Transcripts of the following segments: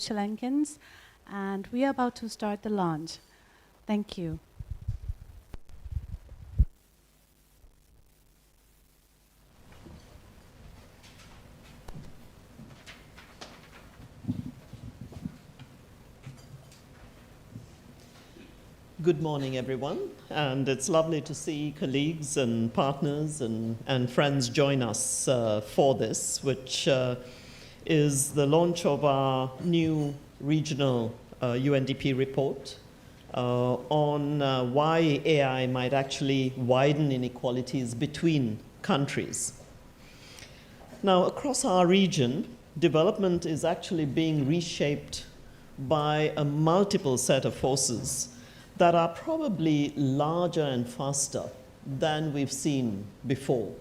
Sri Lankans, and we are about to start the launch. Thank you. Good morning, everyone, and it's lovely to see colleagues and partners and friends join us for this, which is the launch of our new regional UNDP report on why AI might actually widen inequalities between countries. Now, across our region, development is actually being reshaped by a multiple set of forces that are probably larger and faster than we've seen before.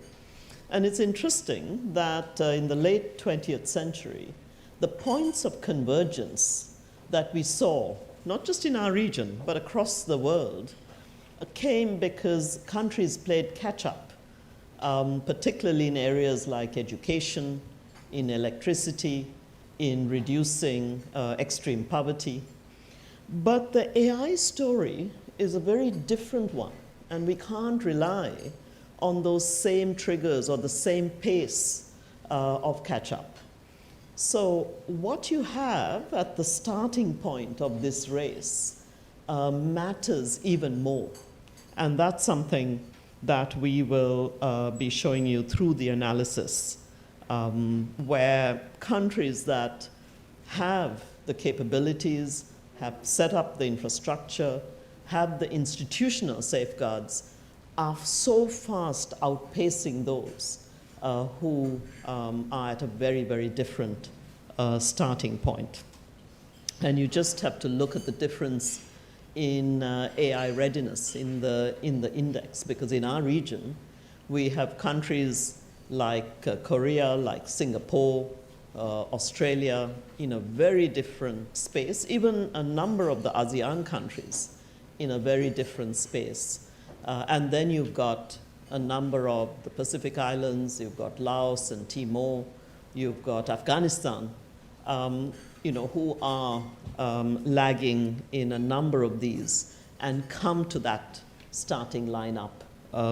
And it's interesting that in the late 20th century, the points of convergence that we saw, not just in our region, but across the world, came because countries played catch-up, particularly in areas like education, in electricity, in reducing extreme poverty. But the AI story is a very different one, and we can't rely on those same triggers or the same pace of catch-up. So what you have at the starting point of this race matters even more, and that's something that we will be showing you through the analysis, where countries that have the capabilities, have set up the infrastructure, have the institutional safeguards, are so fast outpacing those who are at a very, very different starting point. And you just have to look at the difference in AI readiness in the index, because in our region, we have countries like Korea, like Singapore, Australia, in a very different space, even a number of the ASEAN countries in a very different space. And then you've got a number of the Pacific Islands, you've got Laos and Timor, you've got Afghanistan, who are lagging in a number of these and come to that starting lineup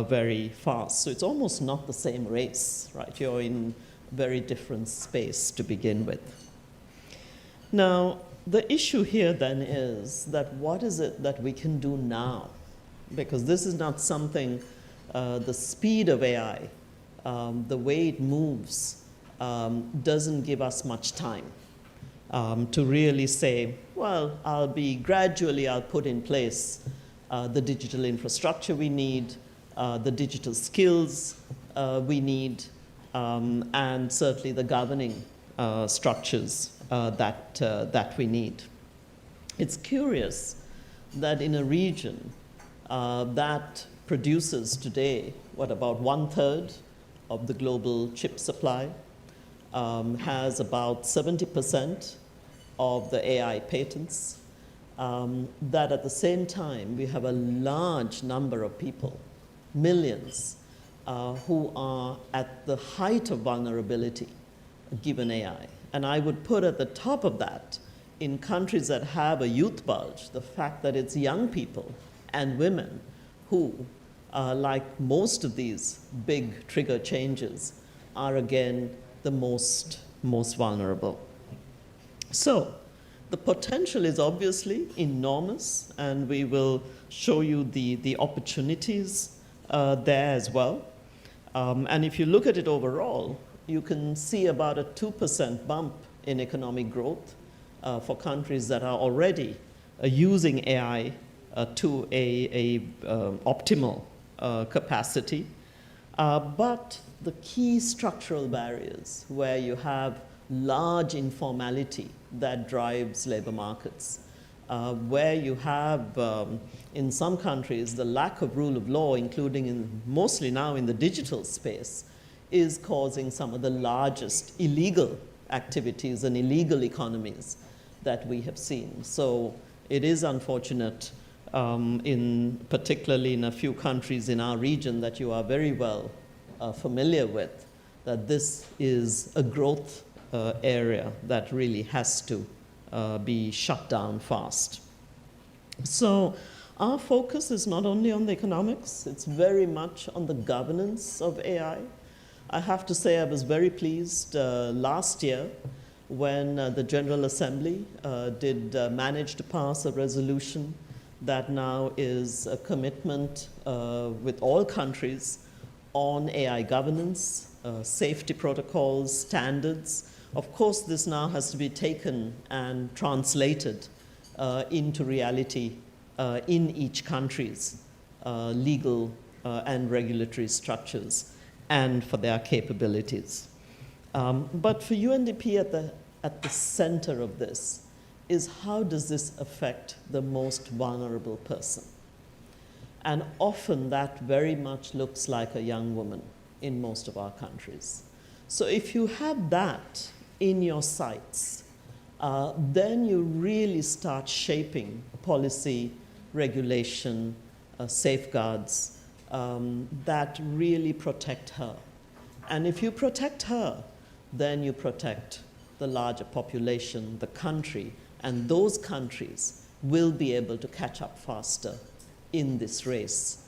very fast. So it's almost not the same race, right? You're in very different space to begin with. Now, the issue here then is that what is it that we can do now? Because this is not something, the speed of AI, the way it moves, doesn't give us much time to really say, well, I'll put in place the digital infrastructure we need, the digital skills we need, and certainly the governing structures that we need. It's curious that in a region that produces today, about 1/3 of the global chip supply, has about 70% of the AI patents, that at the same time we have a large number of people, millions, who are at the height of vulnerability given AI. And I would put at the top of that, in countries that have a youth bulge, the fact that it's young people and women who, like most of these big trigger changes, are again the most vulnerable. So the potential is obviously enormous, and we will show you the opportunities there as well. And if you look at it overall, you can see about a 2% bump in economic growth for countries that are already using AI to a optimal capacity. But the key structural barriers where you have large informality that drives labor markets, where you have, in some countries, the lack of rule of law, including mostly now in the digital space, is causing some of the largest illegal activities and illegal economies that we have seen. So it is unfortunate, particularly in a few countries in our region that you are very well familiar with, that this is a growth area that really has to be shut down fast. So our focus is not only on the economics, it's very much on the governance of AI. I have to say I was very pleased last year when the General Assembly did manage to pass a resolution that now is a commitment with all countries on AI governance, safety protocols, standards. Of course, this now has to be taken and translated into reality in each country's legal and regulatory structures and for their capabilities. But for UNDP at the center of this is how does this affect the most vulnerable person? And often that very much looks like a young woman in most of our countries. So if you have that in your sights, then you really start shaping policy, regulation, safeguards that really protect her. And if you protect her, then you protect the larger population, the country, and those countries will be able to catch up faster in this race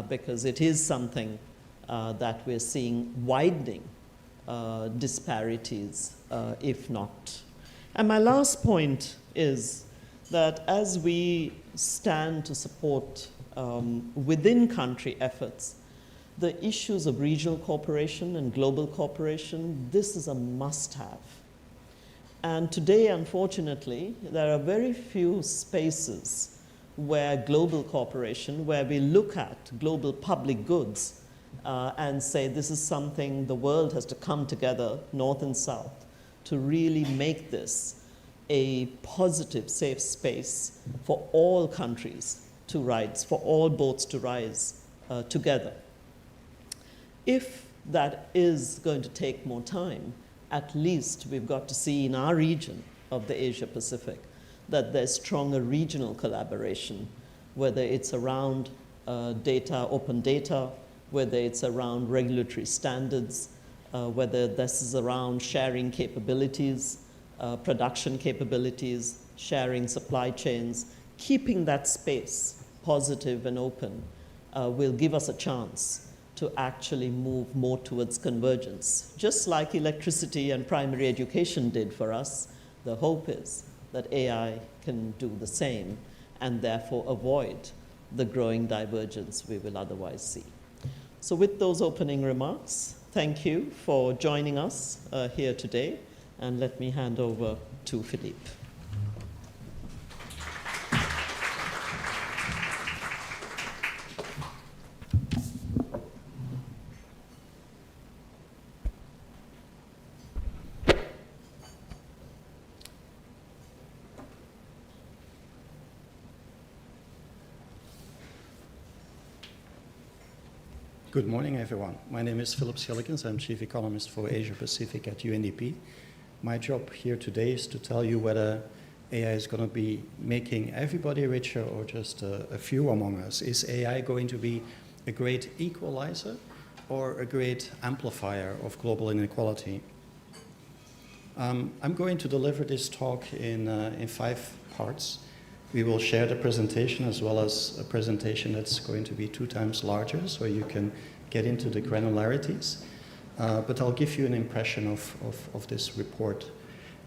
because it is something that we're seeing widening disparities, if not. And my last point is that as we stand to support within country efforts, the issues of regional cooperation and global cooperation, this is a must-have. And today, unfortunately, there are very few spaces where global cooperation, where we look at global public goods and say this is something the world has to come together, North and South, to really make this a positive, safe space for all countries to rise, for all boats to rise together. If that is going to take more time, at least we've got to see in our region of the Asia Pacific that there's stronger regional collaboration, whether it's around data, open data, whether it's around regulatory standards, whether this is around sharing capabilities, production capabilities, sharing supply chains, keeping that space positive and open will give us a chance to actually move more towards convergence. Just like electricity and primary education did for us, the hope is that AI can do the same and therefore avoid the growing divergence we will otherwise see. So with those opening remarks, thank you for joining us here today, and let me hand over to Philippe. Good morning, everyone. My name is Philip Schillikens. I'm Chief Economist for Asia Pacific at UNDP. My job here today is to tell you whether AI is going to be making everybody richer or just a few among us. Is AI going to be a great equalizer or a great amplifier of global inequality? I'm going to deliver this talk in 5 parts. We will share the presentation as well as a presentation that's going to be 2 times larger, so you can get into the granularities. But I'll give you an impression of this report.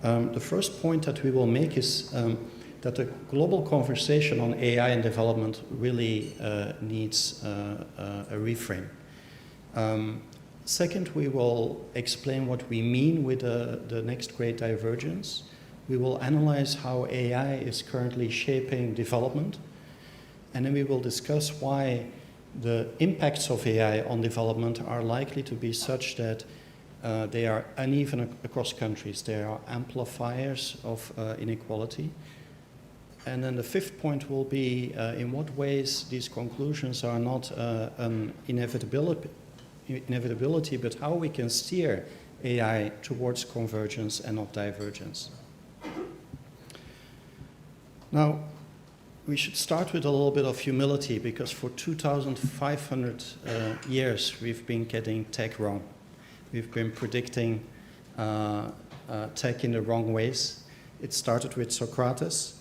The first point that we will make is that the global conversation on AI and development really needs a reframe. Second, we will explain what we mean with the Next Great Divergence. We will analyze how AI is currently shaping development, and then we will discuss why the impacts of AI on development are likely to be such that they are uneven across countries. They are amplifiers of inequality. And then the 5th point will be in what ways these conclusions are not an inevitability, but how we can steer AI towards convergence and not divergence. Now, we should start with a little bit of humility, because for 2,500 years we've been getting tech wrong. We've been predicting tech in the wrong ways. It started with Socrates,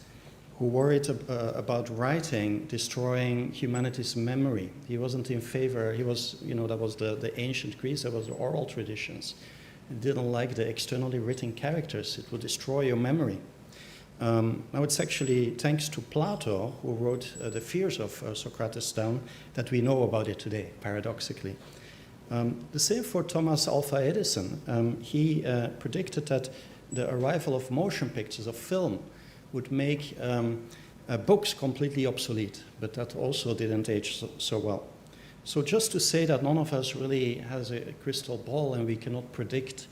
who worried about writing destroying humanity's memory. He wasn't in favor, he was, that was the ancient Greece, that was the oral traditions. He didn't like the externally written characters, it would destroy your memory. Now it's actually thanks to Plato, who wrote the fears of Socrates down, that we know about it today, paradoxically. The same for Thomas Alva Edison. He predicted that the arrival of motion pictures, of film, would make books completely obsolete, but that also didn't age so well. So just to say that none of us really has a crystal ball and we cannot predict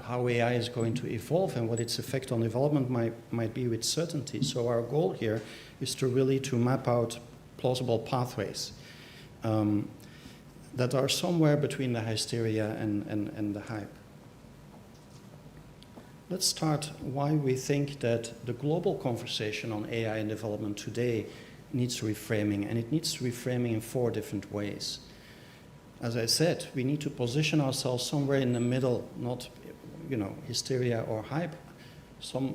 how AI is going to evolve and what its effect on development might be with certainty. So our goal here is to really map out plausible pathways that are somewhere between the hysteria and the hype. Let's start why we think that the global conversation on AI and development today needs reframing, and it needs reframing in 4 different ways. As I said, we need to position ourselves somewhere in the middle, not, hysteria or hype. Some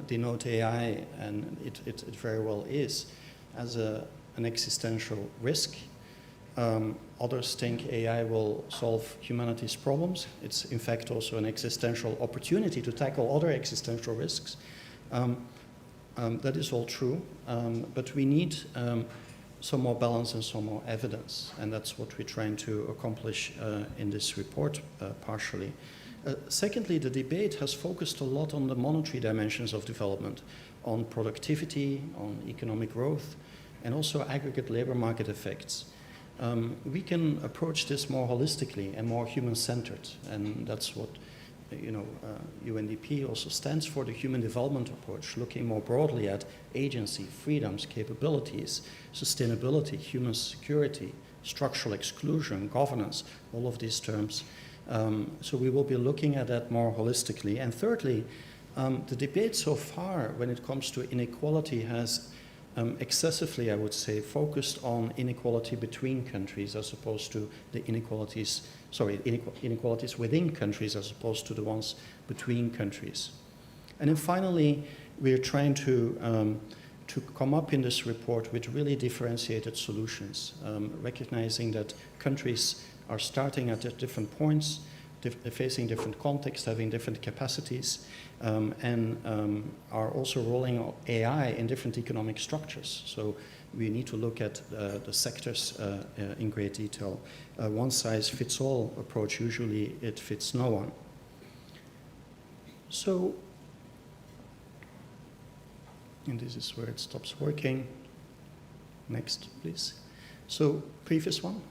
denote AI, and it very well is, as an existential risk. Others think AI will solve humanity's problems. It's in fact also an existential opportunity to tackle other existential risks. That is all true, but we need some more balance and some more evidence, and that's what we're trying to accomplish in this report partially. Secondly, the debate has focused a lot on the monetary dimensions of development, on productivity, on economic growth, and also aggregate labor market effects. We can approach this more holistically and more human-centered, and that's what UNDP also stands for, the human development approach, looking more broadly at agency, freedoms, capabilities, sustainability, human security, structural exclusion, governance, all of these terms. So we will be looking at that more holistically. And thirdly, the debate so far when it comes to inequality has excessively, I would say, focused on inequality between countries as opposed to the inequalities within countries as opposed to the ones between countries. And then finally, we're trying to come up in this report with really differentiated solutions, recognizing that countries are starting at different points, facing different contexts, having different capacities, and are also rolling out AI in different economic structures. So we need to look at the sectors in great detail. One-size-fits-all approach, usually it fits no one. So, and this is where it stops working. Next, please. So, previous one.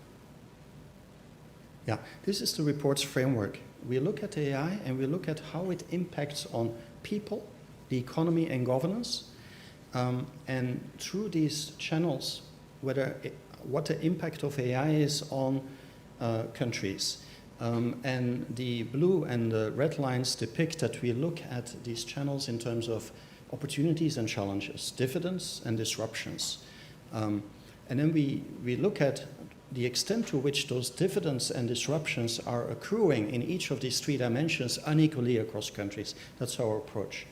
Yeah, this is the report's framework. We look at AI and we look at how it impacts on people, the economy and governance, and through these channels, what the impact of AI is on countries. And the blue and the red lines depict that we look at these channels in terms of opportunities and challenges, dividends and disruptions. And then we look at the extent to which those dividends and disruptions are accruing in each of these 3 dimensions unequally across countries. That's our approach.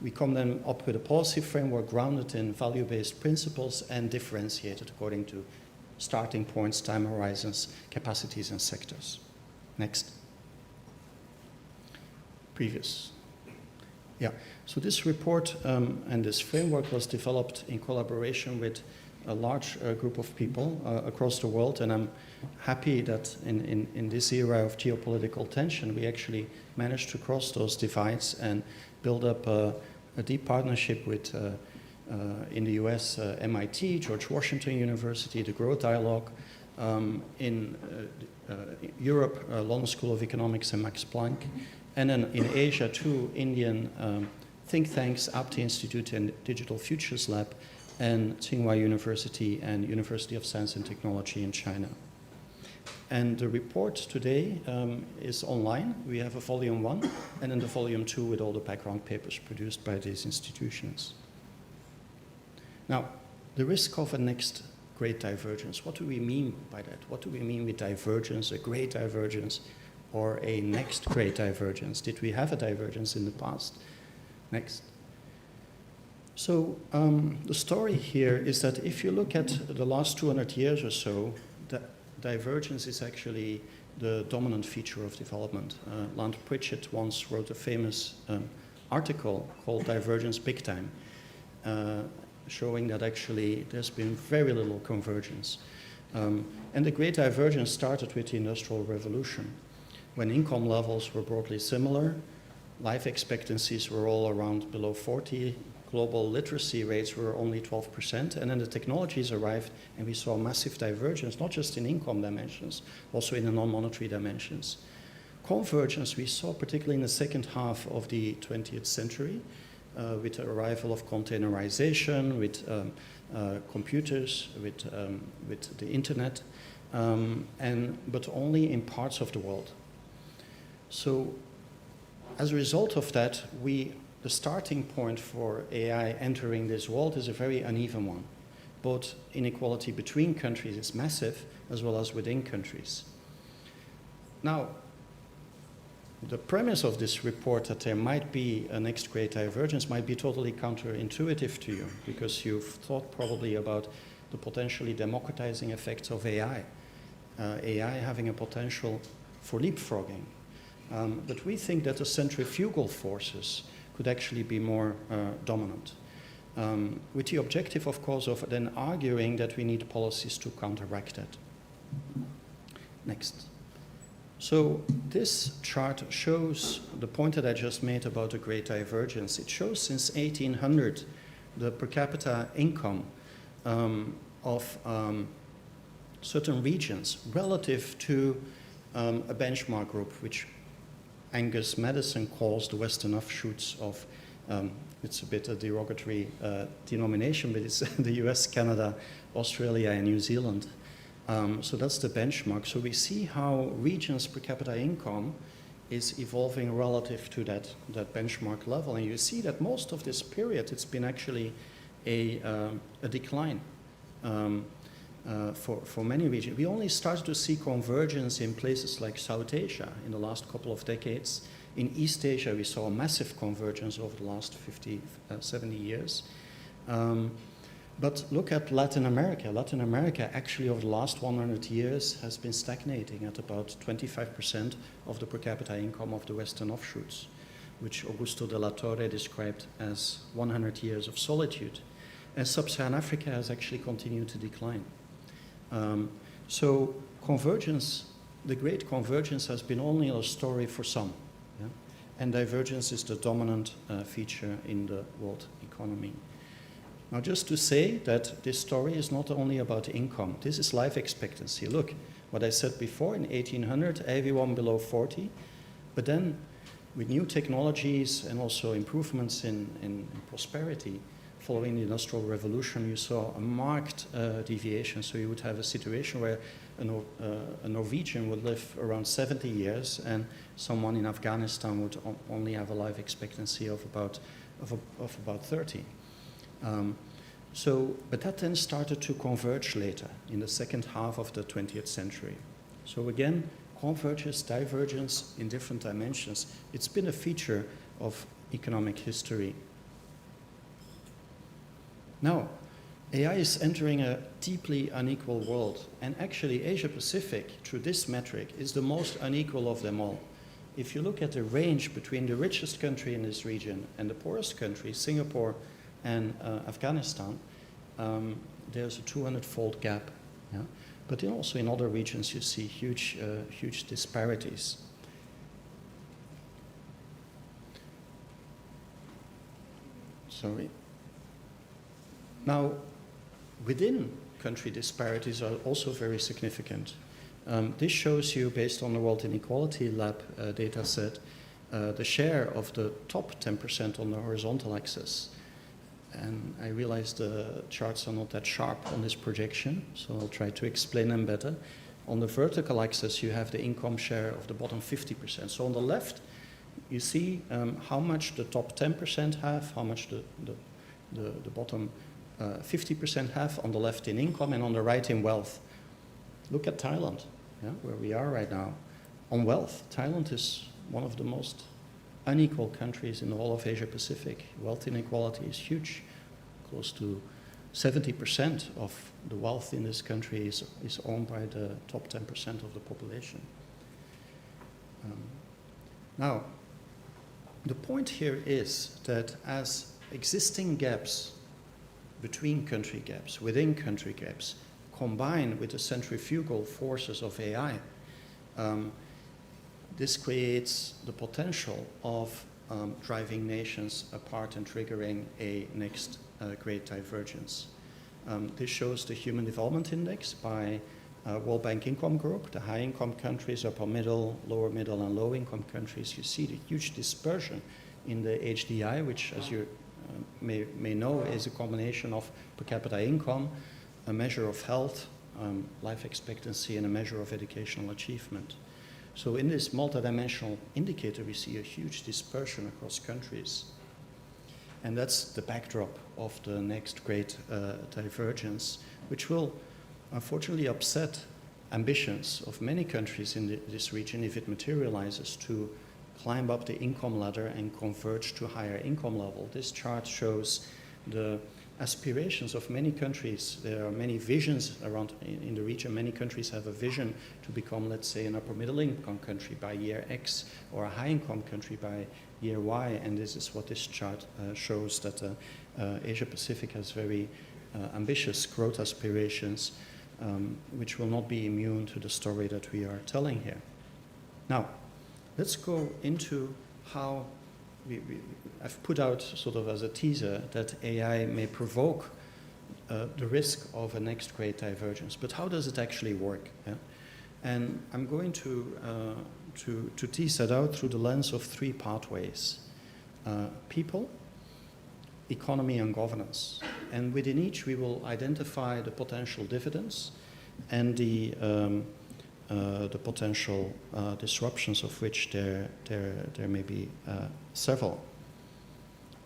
We come then up with a policy framework grounded in value-based principles and differentiated according to starting points, time horizons, capacities, and sectors. Next. Previous. Yeah, so this report and this framework was developed in collaboration with a large group of people across the world, and I'm happy that in this era of geopolitical tension, we actually managed to cross those divides and build up a deep partnership with, in the US, MIT, George Washington University, the Growth Dialogue, in Europe, London School of Economics and Max Planck, and then in Asia, 2 Indian think tanks, Apti Institute and Digital Futures Lab, and Tsinghua University and University of Science and Technology in China. And the report today is online. We have a volume 1 and then the volume 2 with all the background papers produced by these institutions. Now, the risk of a next great divergence. What do we mean by that? What do we mean with divergence, a great divergence, or a next great divergence? Did we have a divergence in the past? Next. So the story here is that if you look at the last 200 years or so, divergence is actually the dominant feature of development. Land Pritchett once wrote a famous article called Divergence Big Time, showing that actually there's been very little convergence. And the Great Divergence started with the Industrial Revolution, when income levels were broadly similar, life expectancies were all around below 40, global literacy rates were only 12%, and then the technologies arrived and we saw massive divergence, not just in income dimensions, also in the non-monetary dimensions. Convergence we saw particularly in the second half of the 20th century, with the arrival of containerization, with computers, with the internet, but only in parts of the world. So as a result of that, the starting point for AI entering this world is a very uneven one. Both inequality between countries is massive, as well as within countries. Now, the premise of this report that there might be a next great divergence might be totally counterintuitive to you, because you've thought probably about the potentially democratizing effects of AI, AI having a potential for leapfrogging. But we think that the centrifugal forces could actually be more dominant, with the objective, of course, of then arguing that we need policies to counteract that. Next. So this chart shows the point that I just made about the Great Divergence. It shows since 1800 the per capita income of certain regions relative to a benchmark group, which Angus Madison calls the Western offshoots of, it's a bit a derogatory denomination, but it's the US, Canada, Australia, and New Zealand. So that's the benchmark. So we see how regions' per capita income is evolving relative to that benchmark level. And you see that most of this period, it's been actually a decline for many regions. We only started to see convergence in places like South Asia in the last couple of decades. In East Asia, we saw a massive convergence over the last 50, 70 years. But look at Latin America. Latin America actually over the last 100 years has been stagnating at about 25% of the per capita income of the Western offshoots, which Augusto de la Torre described as 100 years of solitude. And Sub-Saharan Africa has actually continued to decline. So convergence, the great convergence has been only a story for some. Yeah? And divergence is the dominant feature in the world economy. Now, just to say that this story is not only about income. This is life expectancy. Look, what I said before, in 1800, everyone below 40. But then, with new technologies and also improvements in prosperity, following the Industrial Revolution, you saw a marked deviation. So you would have a situation where a Norwegian would live around 70 years, and someone in Afghanistan would only have a life expectancy of about 30. But that then started to converge later in the second half of the 20th century. So again, convergence, divergence in different dimensions. It's been a feature of economic history. Now, AI is entering a deeply unequal world, and actually Asia-Pacific, through this metric, is the most unequal of them all. If you look at the range between the richest country in this region and the poorest country, Singapore and Afghanistan, there's a 200-fold gap. Yeah? But also in other regions, you see huge disparities. Sorry. Now, within country disparities are also very significant. This shows you, based on the World Inequality Lab data set, the share of the top 10% on the horizontal axis. And I realize the charts are not that sharp on this projection, so I'll try to explain them better. On the vertical axis, you have the income share of the bottom 50%. So on the left, you see how much the top 10% have, how much the bottom 50% have on the left in income, and on the right in wealth. Look at Thailand, yeah, where we are right now. On wealth, Thailand is one of the most unequal countries in the whole of Asia Pacific. Wealth inequality is huge. Close to 70% of the wealth in this country is owned by the top 10% of the population. Now, the point here is that as existing gaps between country gaps, within country gaps, combine with the centrifugal forces of AI, this creates the potential of driving nations apart and triggering a next great divergence. This shows the Human Development Index by World Bank Income Group. The high-income countries, upper middle, lower middle, and low-income countries. You see the huge dispersion in the HDI, which, as you may know, is a combination of per capita income, a measure of health, life expectancy, and a measure of educational achievement. So in this multidimensional indicator, we see a huge dispersion across countries. And that's the backdrop of the next great divergence, which will unfortunately upset ambitions of many countries in this region if it materializes to climb up the income ladder and converge to higher income level. This chart shows the aspirations of many countries. There are many visions around in the region. Many countries have a vision to become, let's say, an upper middle income country by year X or a high income country by year Y. And this is what this chart shows, that Asia Pacific has very ambitious growth aspirations, which will not be immune to the story that we are telling here. Now, let's go into how I've put out sort of as a teaser that AI may provoke the risk of a next great divergence. But how does it actually work? Yeah? And I'm going to tease that out through the lens of three pathways: people, economy, and governance. And within each, we will identify the potential dividends and the potential disruptions, of which there may be several.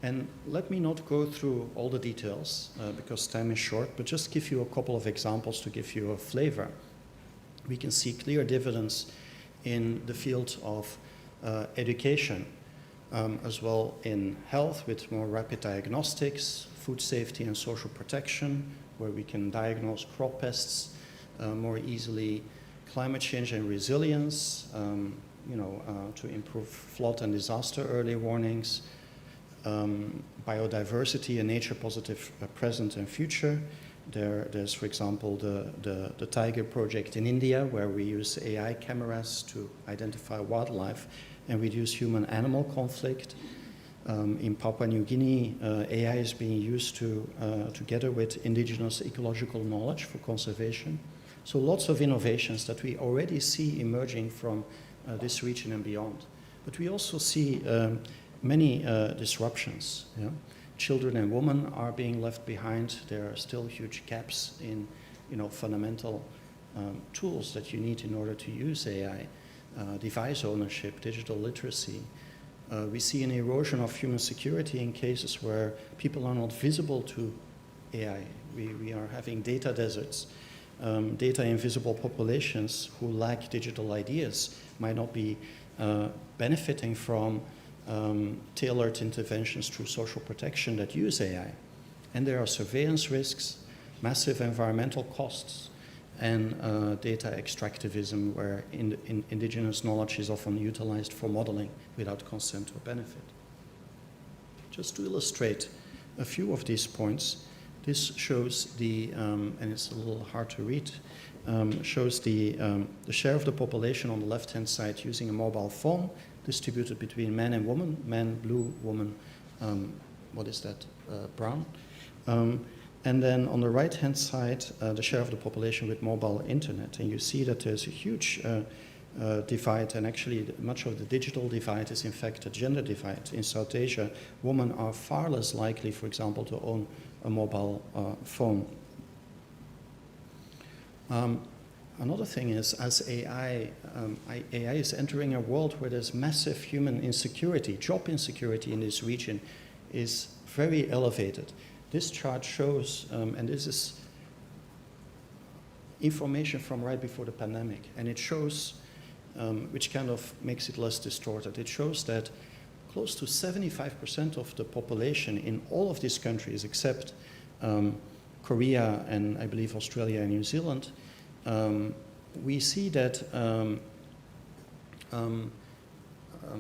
And let me not go through all the details because time is short, but just give you a couple of examples to give you a flavor. We can see clear dividends in the field of education, as well in health with more rapid diagnostics, food safety and social protection, where we can diagnose crop pests more easily, climate change and resilience, to improve flood and disaster early warnings, biodiversity and nature positive present and future. There's, for example, the Tiger project in India, where we use AI cameras to identify wildlife and reduce human-animal conflict. In Papua New Guinea, AI is being used together with indigenous ecological knowledge for conservation. So lots of innovations that we already see emerging from this region and beyond. But we also see many disruptions. Yeah? Children and women are being left behind. There are still huge gaps in fundamental tools that you need in order to use AI. Device ownership, digital literacy. We see an erosion of human security in cases where people are not visible to AI. We are having data deserts. Data invisible populations who lack digital ideas might not be benefiting from tailored interventions through social protection that use AI. And there are surveillance risks, massive environmental costs, and data extractivism, where indigenous knowledge is often utilized for modeling without consent or benefit. Just to illustrate a few of these points, this shows and it's a little hard to read, shows the share of the population on the left-hand side using a mobile phone, distributed between men and women, men blue, woman, brown. And then on the right-hand side, the share of the population with mobile internet. And you see that there's a huge divide, and actually much of the digital divide is in fact a gender divide. In South Asia, women are far less likely, for example, to own a mobile phone. Another thing is, as AI is entering a world where there's massive human insecurity, job insecurity in this region is very elevated. This chart shows, and this is information from right before the pandemic, and it shows, which kind of makes it less distorted, it shows that close to 75% of the population in all of these countries, except Korea and I believe Australia and New Zealand, we see that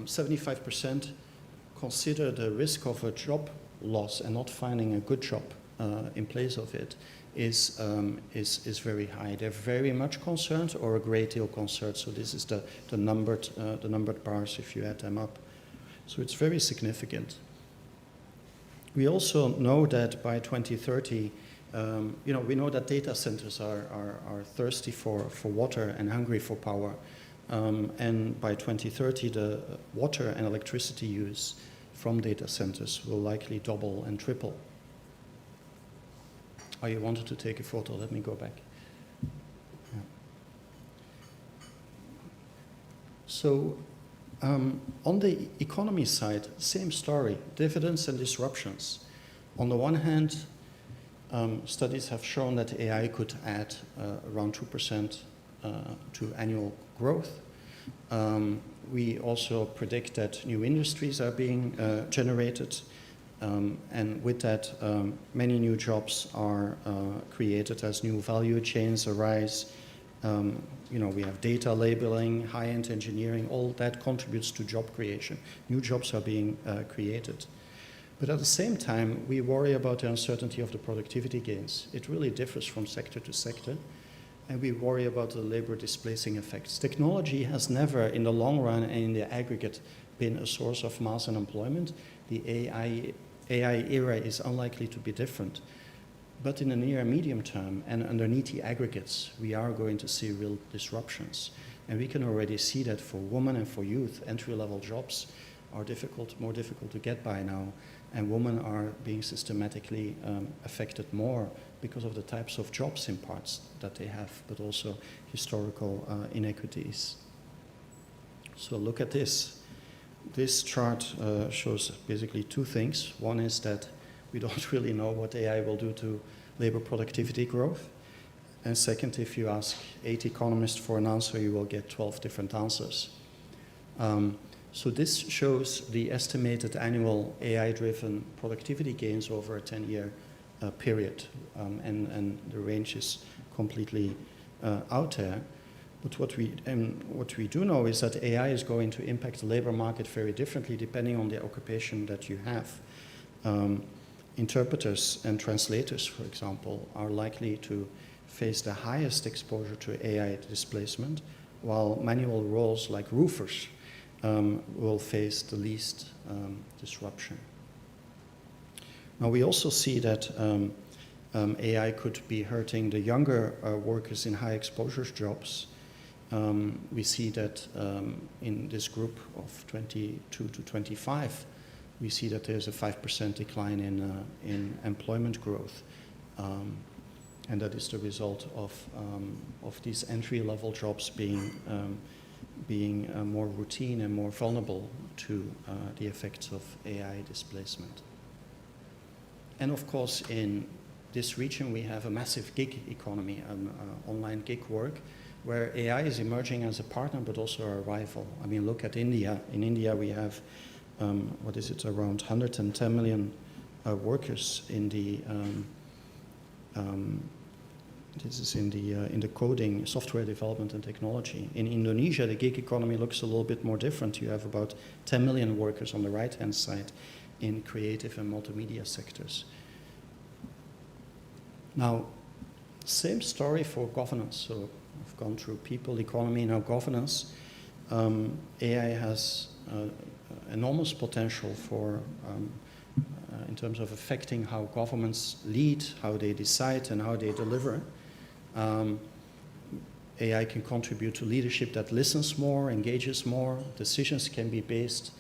75% consider the risk of a job loss and not finding a good job in place of it is very high. They're very much concerned or a great deal concerned. So this is the numbered bars if you add them up. So it's very significant. We also know that by 2030, we know that data centers are thirsty for water and hungry for power. And by 2030, the water and electricity use from data centers will likely double and triple. Oh, you wanted to take a photo? Let me go back. Yeah. So on the economy side, same story, dividends and disruptions. On the one hand, studies have shown that AI could add around 2% to annual growth. We also predict that new industries are being generated, and with that, many new jobs are created as new value chains arise. We have data labeling, high-end engineering, all that contributes to job creation. New jobs are being created. But at the same time, we worry about the uncertainty of the productivity gains. It really differs from sector to sector. And we worry about the labor displacing effects. Technology has never, in the long run and in the aggregate, been a source of mass unemployment. The AI era is unlikely to be different. But in the near and medium term and underneath the aggregates, we are going to see real disruptions. And we can already see that for women and for youth, entry-level jobs are more difficult to get by now. And women are being systematically affected more because of the types of jobs in parts that they have, but also historical inequities. So look at this. This chart shows basically two things. One is that we don't really know what AI will do to labor productivity growth. And second, if you ask 8 economists for an answer, you will get 12 different answers. So this shows the estimated annual AI-driven productivity gains over a 10-year period. And the range is completely out there. But what we do know is that AI is going to impact the labor market very differently depending on the occupation that you have. Interpreters and translators, for example, are likely to face the highest exposure to AI displacement, while manual roles like roofers will face the least disruption. Now, we also see that AI could be hurting the younger workers in high exposure jobs. We see that in this group of 22 to 25, we see that there's a 5% decline in employment growth. And that is the result of these entry-level jobs being more routine and more vulnerable to the effects of AI displacement. And of course, in this region, we have a massive gig economy, online gig work, where AI is emerging as a partner, but also a rival. I mean, look at India. In India, we have, around 110 million workers in the, in the coding, software development and technology. In Indonesia, the gig economy looks a little bit more different. You have about 10 million workers on the right-hand side in creative and multimedia sectors. Now, same story for governance. So I've gone through people, economy, now governance. AI has enormous potential for, in terms of affecting how governments lead, how they decide, and how they deliver. AI can contribute to leadership that listens more, engages more. Decisions can be based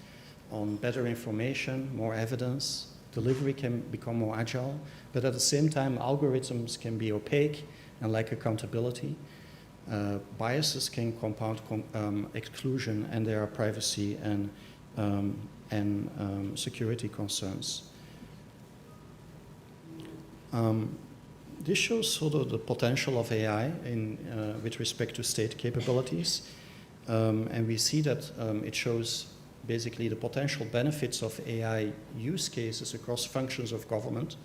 on better information, more evidence. Delivery can become more agile. But at the same time, algorithms can be opaque and lack accountability. Biases can compound exclusion, and there are privacy and security concerns. This shows sort of the potential of AI with respect to state capabilities. And we see that it shows basically the potential benefits of AI use cases across functions of government.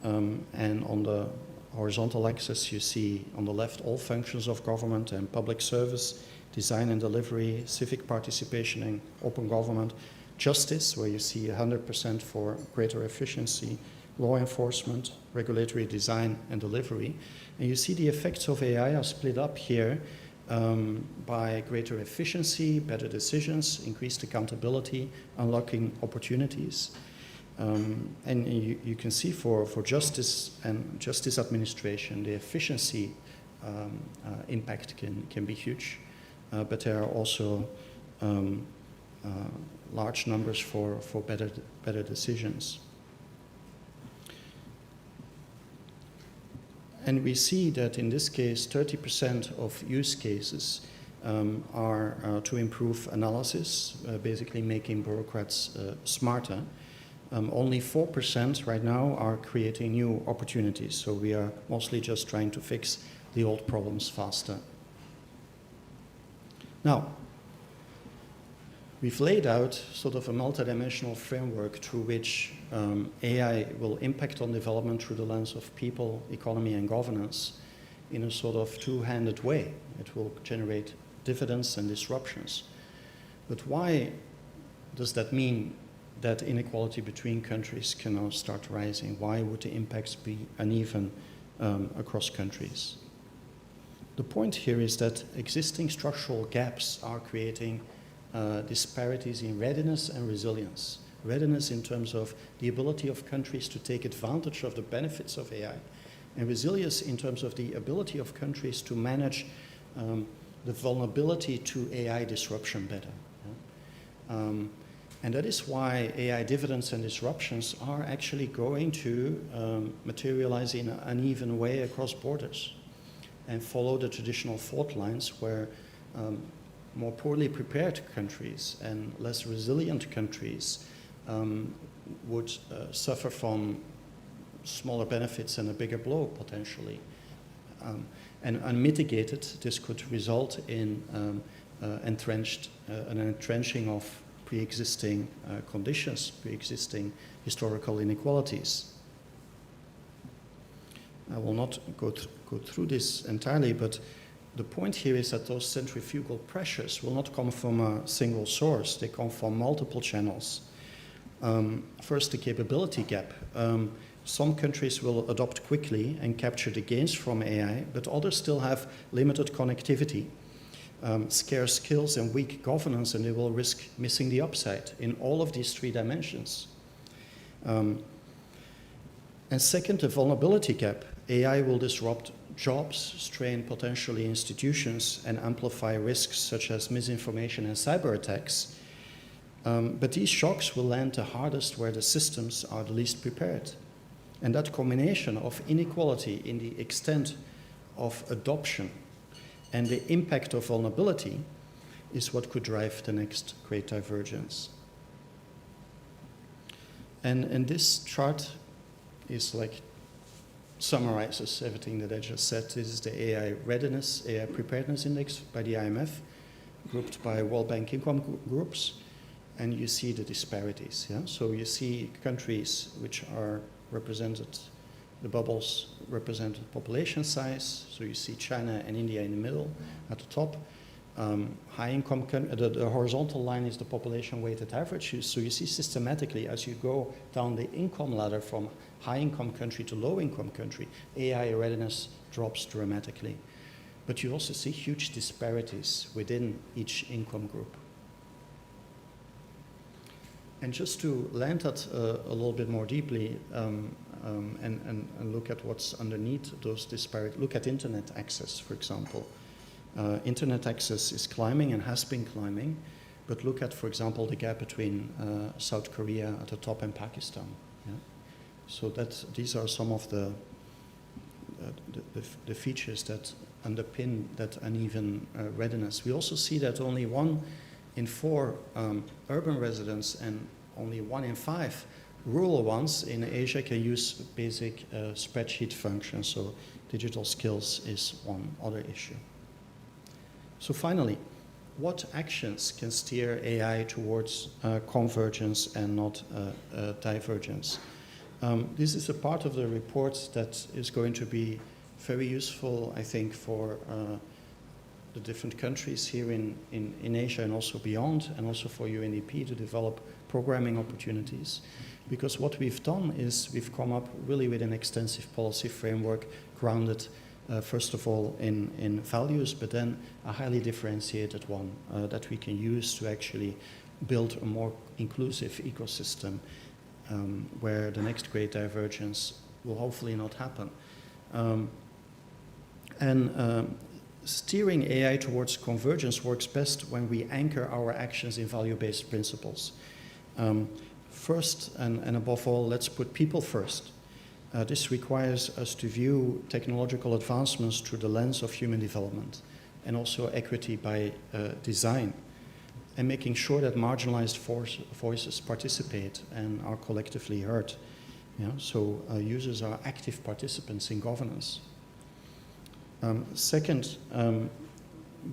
And on the horizontal axis, you see on the left all functions of government and public service, design and delivery, civic participation and open government, justice, where you see 100% for greater efficiency, law enforcement, regulatory design and delivery. And you see the effects of AI are split up here by greater efficiency, better decisions, increased accountability, unlocking opportunities. And you can see for justice and justice administration, the efficiency impact can be huge, but there are also large numbers for better decisions. And we see that in this case, 30% of use cases are to improve analysis, basically making bureaucrats smarter. Only 4% right now are creating new opportunities, so we are mostly just trying to fix the old problems faster. Now, we've laid out sort of a multidimensional framework through which AI will impact on development through the lens of people, economy, and governance in a sort of two-handed way. It will generate dividends and disruptions. But why does that mean that inequality between countries can now start rising? Why would the impacts be uneven across countries? The point here is that existing structural gaps are creating disparities in readiness and resilience. Readiness in terms of the ability of countries to take advantage of the benefits of AI, and resilience in terms of the ability of countries to manage the vulnerability to AI disruption better. And that is why AI dividends and disruptions are actually going to materialize in an uneven way across borders and follow the traditional fault lines where more poorly prepared countries and less resilient countries would suffer from smaller benefits and a bigger blow potentially. And unmitigated, this could result in an entrenching of pre-existing conditions, pre-existing historical inequalities. I will not go through this entirely, but the point here is that those centrifugal pressures will not come from a single source. They come from multiple channels. First, the capability gap. Some countries will adopt quickly and capture the gains from AI, but others still have limited connectivity, scarce skills and weak governance, and they will risk missing the upside in all of these three dimensions. And second, the vulnerability gap. AI will disrupt jobs, strain potentially institutions, and amplify risks such as misinformation and cyber attacks. But these shocks will land the hardest where the systems are the least prepared. And that combination of inequality in the extent of adoption and the impact of vulnerability is what could drive the next great divergence. And this chart is like summarizes everything that I just said. This is the AI Readiness, AI Preparedness Index by the IMF, grouped by World Bank income groups, and you see the disparities. Yeah? So you see countries which are represented, the bubbles represent population size, so you see China and India in the middle at the top. High income, the horizontal line is the population weighted average. So you see systematically as you go down the income ladder from high income country to low income country, AI readiness drops dramatically. But you also see huge disparities within each income group. And just to land that a little bit more deeply and look at what's underneath those disparities, look at internet access, for example. Internet access is climbing and has been climbing, but look at, for example, the gap between South Korea at the top and Pakistan. Yeah? So these are some of the features that underpin that uneven readiness. We also see that only 1 in 4 urban residents and only 1 in 5 rural ones in Asia can use basic spreadsheet functions, so digital skills is one other issue. So finally, what actions can steer AI towards convergence and not divergence. This is a part of the report that is going to be very useful, I think, for the different countries here in Asia and also beyond, and also for UNDP to develop programming opportunities. Because what we've done is we've come up really with an extensive policy framework grounded, first of all, in values, but then a highly differentiated one that we can use to actually build a more inclusive ecosystem where the next great divergence will hopefully not happen. Steering AI towards convergence works best when we anchor our actions in value-based principles. First and above all, let's put people first. This requires us to view technological advancements through the lens of human development and also equity by design, and making sure that marginalized voices participate and are collectively heard. So users are active participants in governance. Second,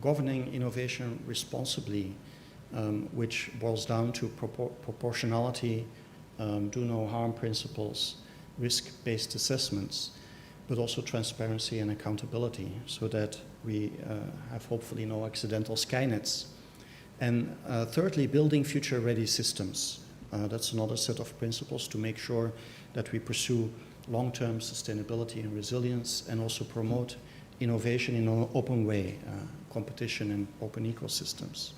governing innovation responsibly, which boils down to proportionality, do no harm principles, risk-based assessments, but also transparency and accountability so that we have hopefully no accidental skynets. And thirdly, building future-ready systems. That's another set of principles to make sure that we pursue long-term sustainability and resilience and also promote innovation in an open way, competition and open ecosystems.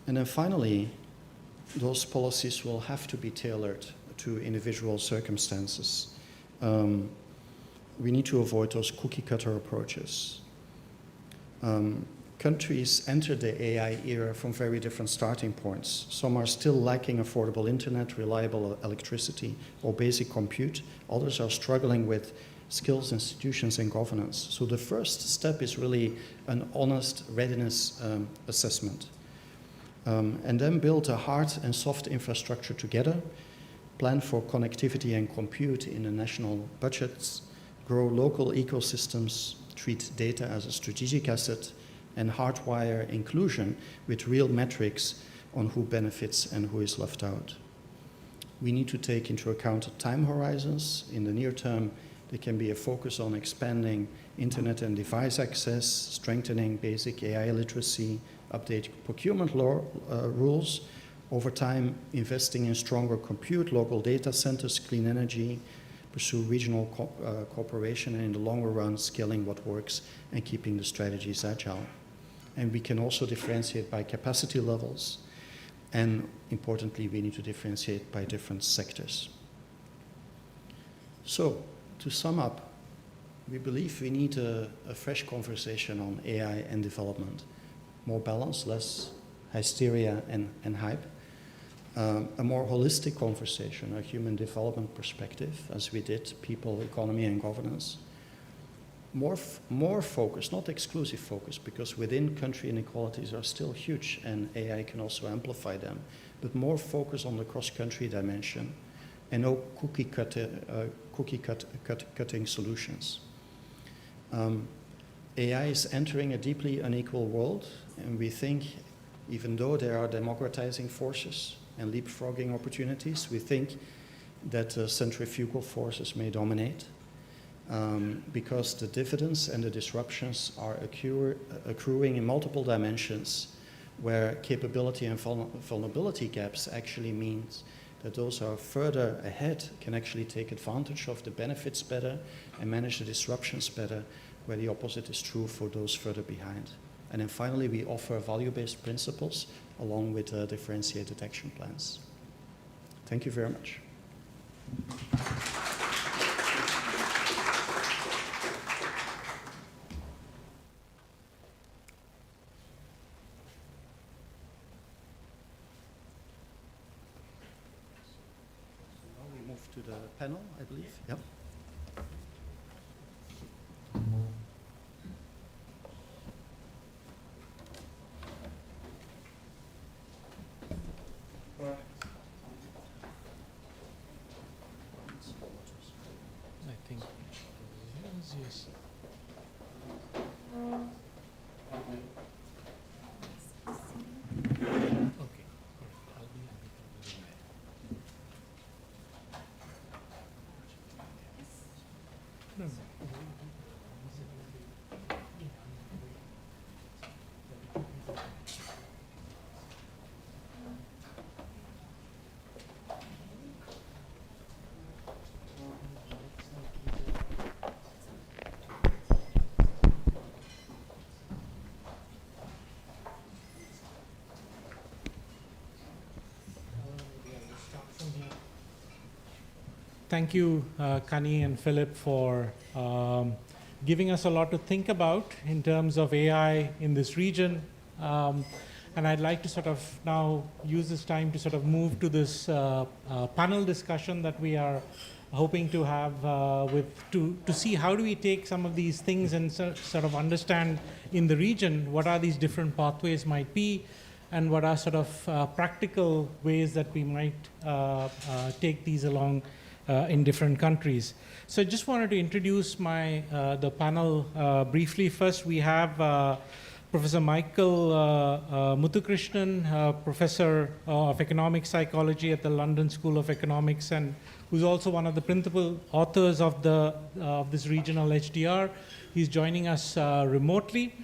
And then finally, those policies will have to be tailored to individual circumstances. We need to avoid those cookie-cutter approaches. Countries enter the AI era from very different starting points. Some are still lacking affordable internet, reliable electricity, or basic compute. Others are struggling with skills, institutions, and governance. So the first step is really an honest readiness assessment. And then build a hard and soft infrastructure together, plan for connectivity and compute in the national budgets, grow local ecosystems, treat data as a strategic asset, and hardwire inclusion with real metrics on who benefits and who is left out. We need to take into account time horizons. In the near term, there can be a focus on expanding internet and device access, strengthening basic AI literacy, update procurement law rules. Over time, investing in stronger compute, local data centers, clean energy, pursue regional cooperation, and in the longer run, scaling what works and keeping the strategies agile. And we can also differentiate by capacity levels. And importantly, we need to differentiate by different sectors. So, to sum up, we believe we need a fresh conversation on AI and development. More balance, less hysteria and hype. A more holistic conversation, a human development perspective, as we did people, economy, and governance. More focus, not exclusive focus, because within country inequalities are still huge and AI can also amplify them, but more focus on the cross-country dimension and no cookie-cutting solutions. AI is entering a deeply unequal world, and we think, even though there are democratizing forces and leapfrogging opportunities, we think that centrifugal forces may dominate. Because the dividends and the disruptions are accruing in multiple dimensions, where capability and vulnerability gaps actually means that those who are further ahead can actually take advantage of the benefits better and manage the disruptions better, where the opposite is true for those further behind. And then finally, we offer value-based principles along with differentiated action plans. Thank you very much. To the panel, I believe. Yep. I think yes. Thank you, Kani and Philip, for giving us a lot to think about in terms of AI in this region. And I'd like to sort of now use this time to sort of move to this panel discussion that we are hoping to have to see how do we take some of these things and sort of understand in the region what are these different pathways might be, and what are sort of practical ways that we might take these along in different countries. So I just wanted to introduce the panel briefly. First, we have Professor Michael Muthukrishnan, Professor of Economic Psychology at the London School of Economics, and who's also one of the principal authors of this regional HDR. He's joining us remotely.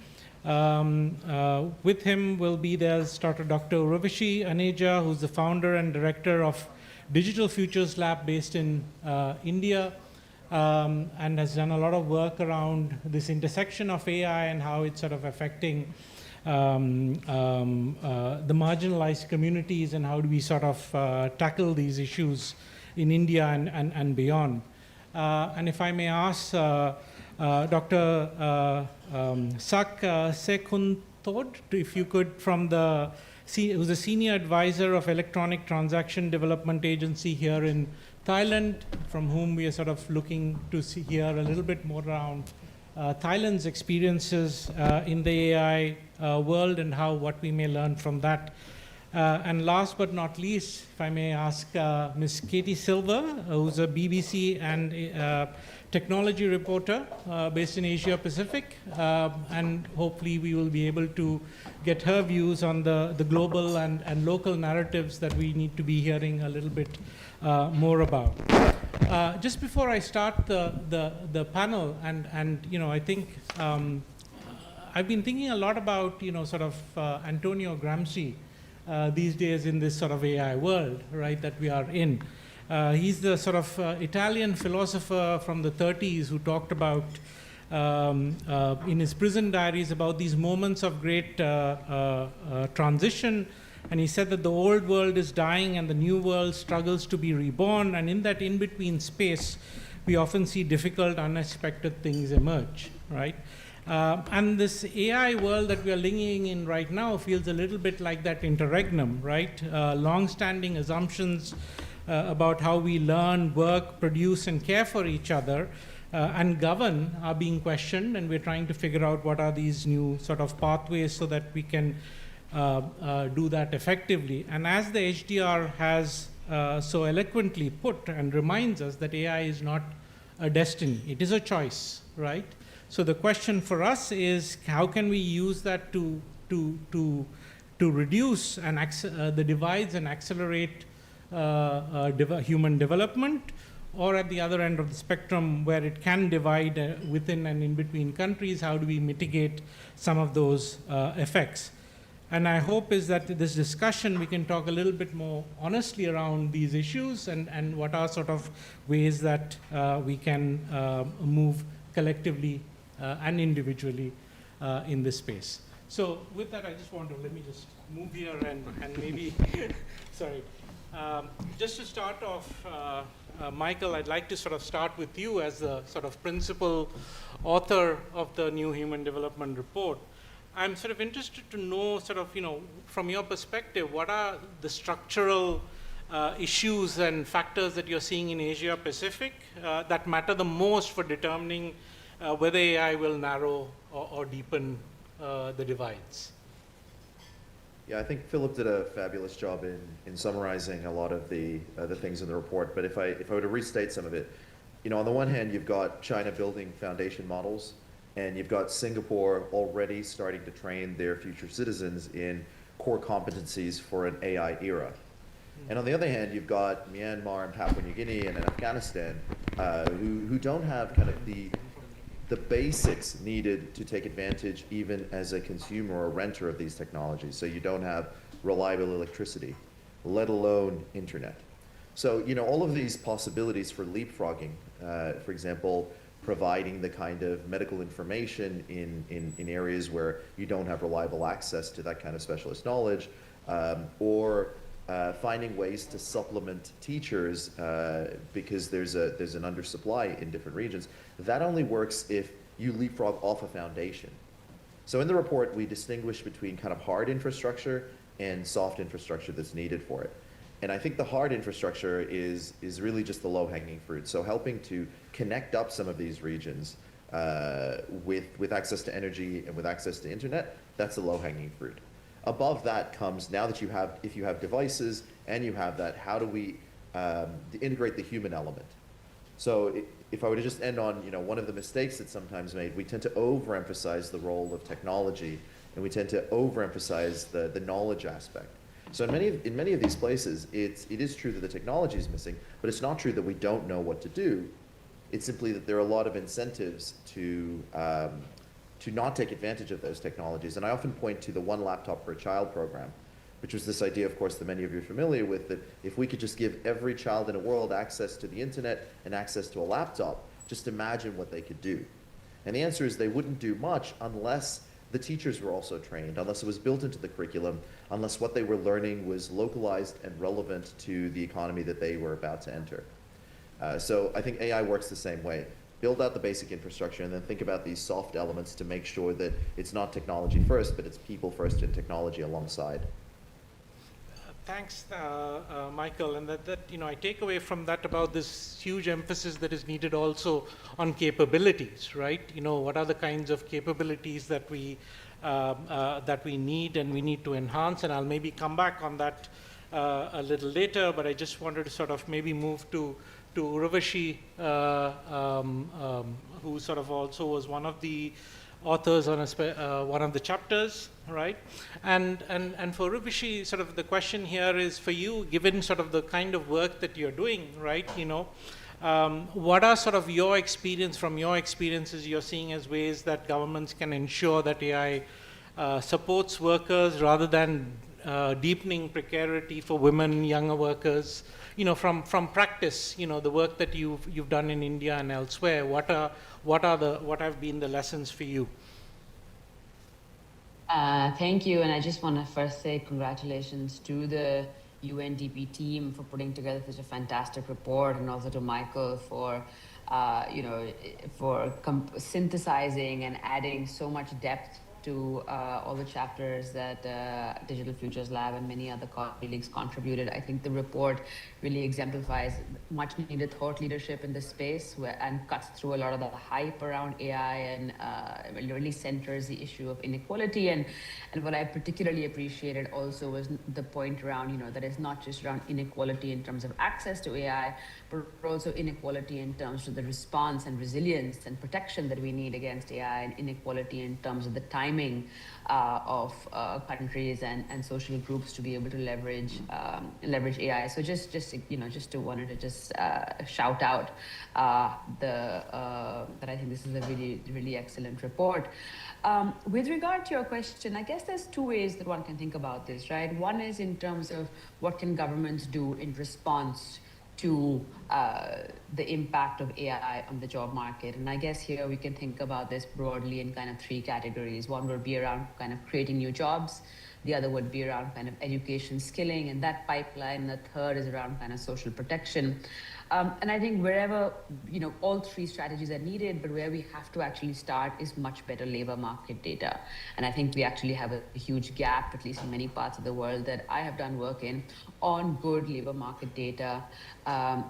With him will be there's Dr. Urvashi Aneja, who's the founder and director of Digital Futures Lab based in India, and has done a lot of work around this intersection of AI and how it's sort of affecting the marginalized communities, and how do we sort of tackle these issues in India and beyond. And if I may ask Dr. Sak Sekhuntod, if you could, who's a senior advisor of Electronic Transaction Development Agency here in Thailand, from whom we are sort of looking to hear a little bit more around Thailand's experiences in the AI world and what we may learn from that. And last but not least, if I may ask Ms. Katie Silver, who's a BBC and technology reporter based in Asia Pacific, and hopefully we will be able to get her views on the global and local narratives that we need to be hearing a little bit more about. Just before I start the panel, and I think I've been thinking a lot about sort of Antonio Gramsci these days in this sort of AI world, right, that we are in. He's the sort of Italian philosopher from the 30s who talked about, in his prison diaries, about these moments of great transition. And he said that the old world is dying and the new world struggles to be reborn. And in that in-between space, we often see difficult, unexpected things emerge, right? And this AI world that we are living in right now feels a little bit like that interregnum, right? Long-standing assumptions about how we learn, work, produce, and care for each other and govern are being questioned, and we're trying to figure out what are these new sort of pathways so that we can do that effectively. And as the HDR has so eloquently put and reminds us that AI is not a destiny, it is a choice, right? So the question for us is, how can we use that to reduce the divides and accelerate human development, or at the other end of the spectrum where it can divide within and in between countries, how do we mitigate some of those effects? And I hope is that this discussion we can talk a little bit more honestly around these issues and what are sort of ways that we can move collectively and individually in this space. So with that, I just want to, let me just move here and maybe, sorry. Just to start off, Michael, I'd like to sort of start with you as the sort of principal author of the New Human Development Report. I'm sort of interested to know sort of, from your perspective, what are the structural issues and factors that you're seeing in Asia Pacific that matter the most for determining whether AI will narrow or deepen the divides? Yeah, I think Philip did a fabulous job in summarizing a lot of the things in the report. But if I were to restate some of it, on the one hand, you've got China building foundation models And you've got Singapore already starting to train their future citizens in core competencies for an AI era. And on the other hand, you've got Myanmar and Papua New Guinea and Afghanistan who don't have kind of the basics needed to take advantage even as a consumer or renter of these technologies. So you don't have reliable electricity, let alone internet. So, you know, all of these possibilities for leapfrogging, for example, providing the kind of medical information in areas where you don't have reliable access to that kind of specialist knowledge, or finding ways to supplement teachers because there's an undersupply in different regions. That only works if you leapfrog off a foundation. So in the report, we distinguish between kind of hard infrastructure and soft infrastructure that's needed for it. And I think the hard infrastructure is really just the low-hanging fruit. So helping to connect up some of these regions with access to energy and with access to internet, that's the low-hanging fruit. Above that comes, now that if you have devices and you have that, how do we integrate the human element? So if I were to just end on, you know, one of the mistakes that's sometimes made, we tend to overemphasize the role of technology, and we tend to overemphasize the knowledge aspect. So in many of these places, it is true that the technology is missing, but it's not true that we don't know what to do. It's simply that there are a lot of incentives to not take advantage of those technologies. And I often point to the One Laptop per Child program, which was this idea, of course, that many of you are familiar with, that if we could just give every child in the world access to the internet and access to a laptop, just imagine what they could do. And the answer is they wouldn't do much unless the teachers were also trained, unless it was built into the curriculum, unless what they were learning was localized and relevant to the economy that they were about to enter. So I think AI works the same way. Build out the basic infrastructure and then think about these soft elements to make sure that it's not technology first, but it's people first and technology alongside. Thanks, Michael. And that you know, I take away from that about this huge emphasis that is needed also on capabilities, right? You know, what are the kinds of capabilities that we need and we need to enhance? And I'll maybe come back on that a little later. But I just wanted to sort of maybe move to Urvashi, who sort of also was one of the authors on one of the chapters, right? And for Urvashi, sort of the question here is for you, given sort of the kind of work that you're doing, right? You know, what are sort of your experience, from your experiences you're seeing as ways that governments can ensure that AI supports workers rather than deepening precarity for women, younger workers? You know, from practice, you know, the work that you've done in India and elsewhere, what have been the lessons for you? Thank you, and I just want to first say congratulations to the UNDP team for putting together such a fantastic report, and also to Michael for synthesizing and adding so much depth to all the chapters that Digital Futures Lab and many other colleagues contributed. I think the report really exemplifies much needed thought leadership in this space and cuts through a lot of the hype around AI and really centers the issue of inequality. And what I particularly appreciated also was the point around, you know, that it's not just around inequality in terms of access to AI, but also inequality in terms of the response and resilience and protection that we need against AI, and inequality in terms of the timing of countries and social groups to be able to leverage AI. So just wanted to shout out that I think this is a really excellent report. With regard to your question, I guess there's two ways that one can think about this, right? One is in terms of what can governments do in response to the impact of AI on the job market. And I guess here we can think about this broadly in kind of three categories. One would be around kind of creating new jobs. The other would be around kind of education, skilling, and that pipeline. The third is around kind of social protection. And I think wherever, you know, all three strategies are needed, but where we have to actually start is much better labor market data. And I think we actually have a huge gap, at least in many parts of the world that I have done work in, on good labor market data,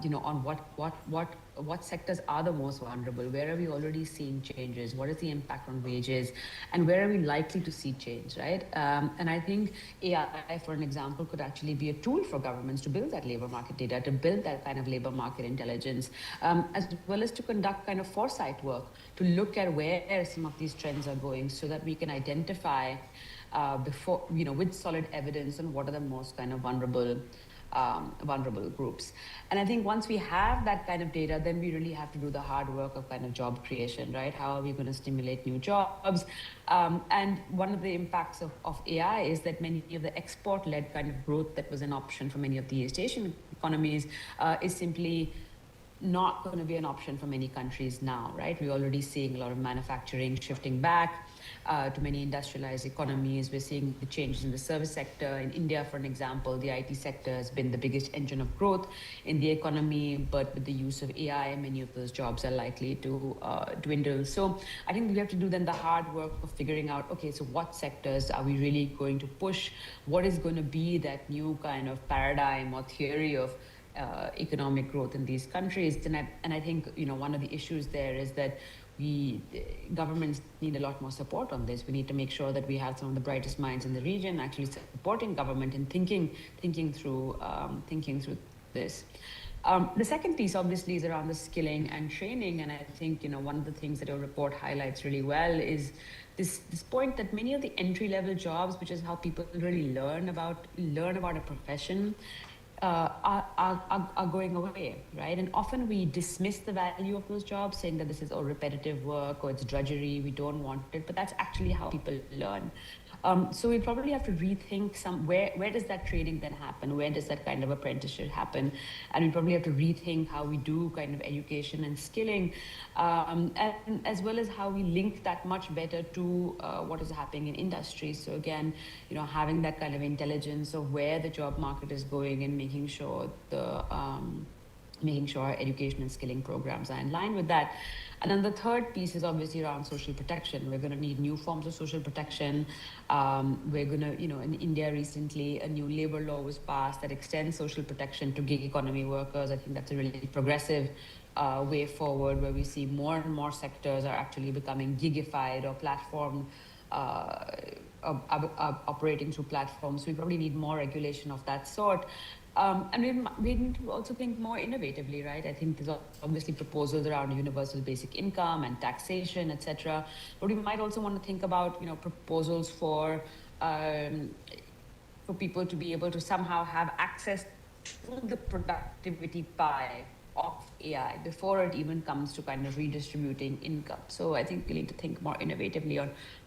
you know, on what what sectors are the most vulnerable? Where are we already seeing changes? What is the impact on wages? And where are we likely to see change, right? And I think AI, for an example, could actually be a tool for governments to build that labor market data, to build that kind of labor market intelligence, as well as to conduct kind of foresight work, to look at where some of these trends are going so that we can identify before, with solid evidence on what are the most kind of vulnerable groups. And I think once we have that kind of data, then we really have to do the hard work of kind of job creation, right? How are we going to stimulate new jobs? And one of the impacts of AI is that many of the export-led kind of growth that was an option for many of the East Asian economies is simply not going to be an option for many countries now, right? We're already seeing a lot of manufacturing shifting back to many industrialized economies. We're seeing the changes in the service sector. In India, for an example, the IT sector has been the biggest engine of growth in the economy, but with the use of AI, many of those jobs are likely to dwindle. So I think we have to do then the hard work of figuring out, okay, so what sectors are we really going to push? What is going to be that new kind of paradigm or theory of economic growth in these countries? And I think one of the issues there is that governments need a lot more support on this. We need to make sure that we have some of the brightest minds in the region actually supporting government and thinking through this. The second piece obviously is around the skilling and training, and I think one of the things that your report highlights really well is this point that many of the entry-level jobs, which is how people really learn about a profession, are going away, right? And often we dismiss the value of those jobs, saying that this is all repetitive work or it's drudgery, we don't want it, but that's actually how people learn. So we probably have to rethink where does that training then happen? Where does that kind of apprenticeship happen? And we probably have to rethink how we do kind of education and skilling, and as well as how we link that much better to what is happening in industry. So again, having that kind of intelligence of where the job market is going and making sure our education and skilling programs are in line with that. And then the third piece is obviously around social protection. We're going to need new forms of social protection. We're going to, in India recently, a new labor law was passed that extends social protection to gig economy workers. I think that's a really progressive way forward, where we see more and more sectors are actually becoming gigified or platform operating through platforms. So we probably need more regulation of that sort. And we need to also think more innovatively, right? I think there's obviously proposals around universal basic income and taxation, etc. But we might also want to think about, proposals for people to be able to somehow have access to the productivity pie of AI before it even comes to kind of redistributing income. So I think we need to think more innovatively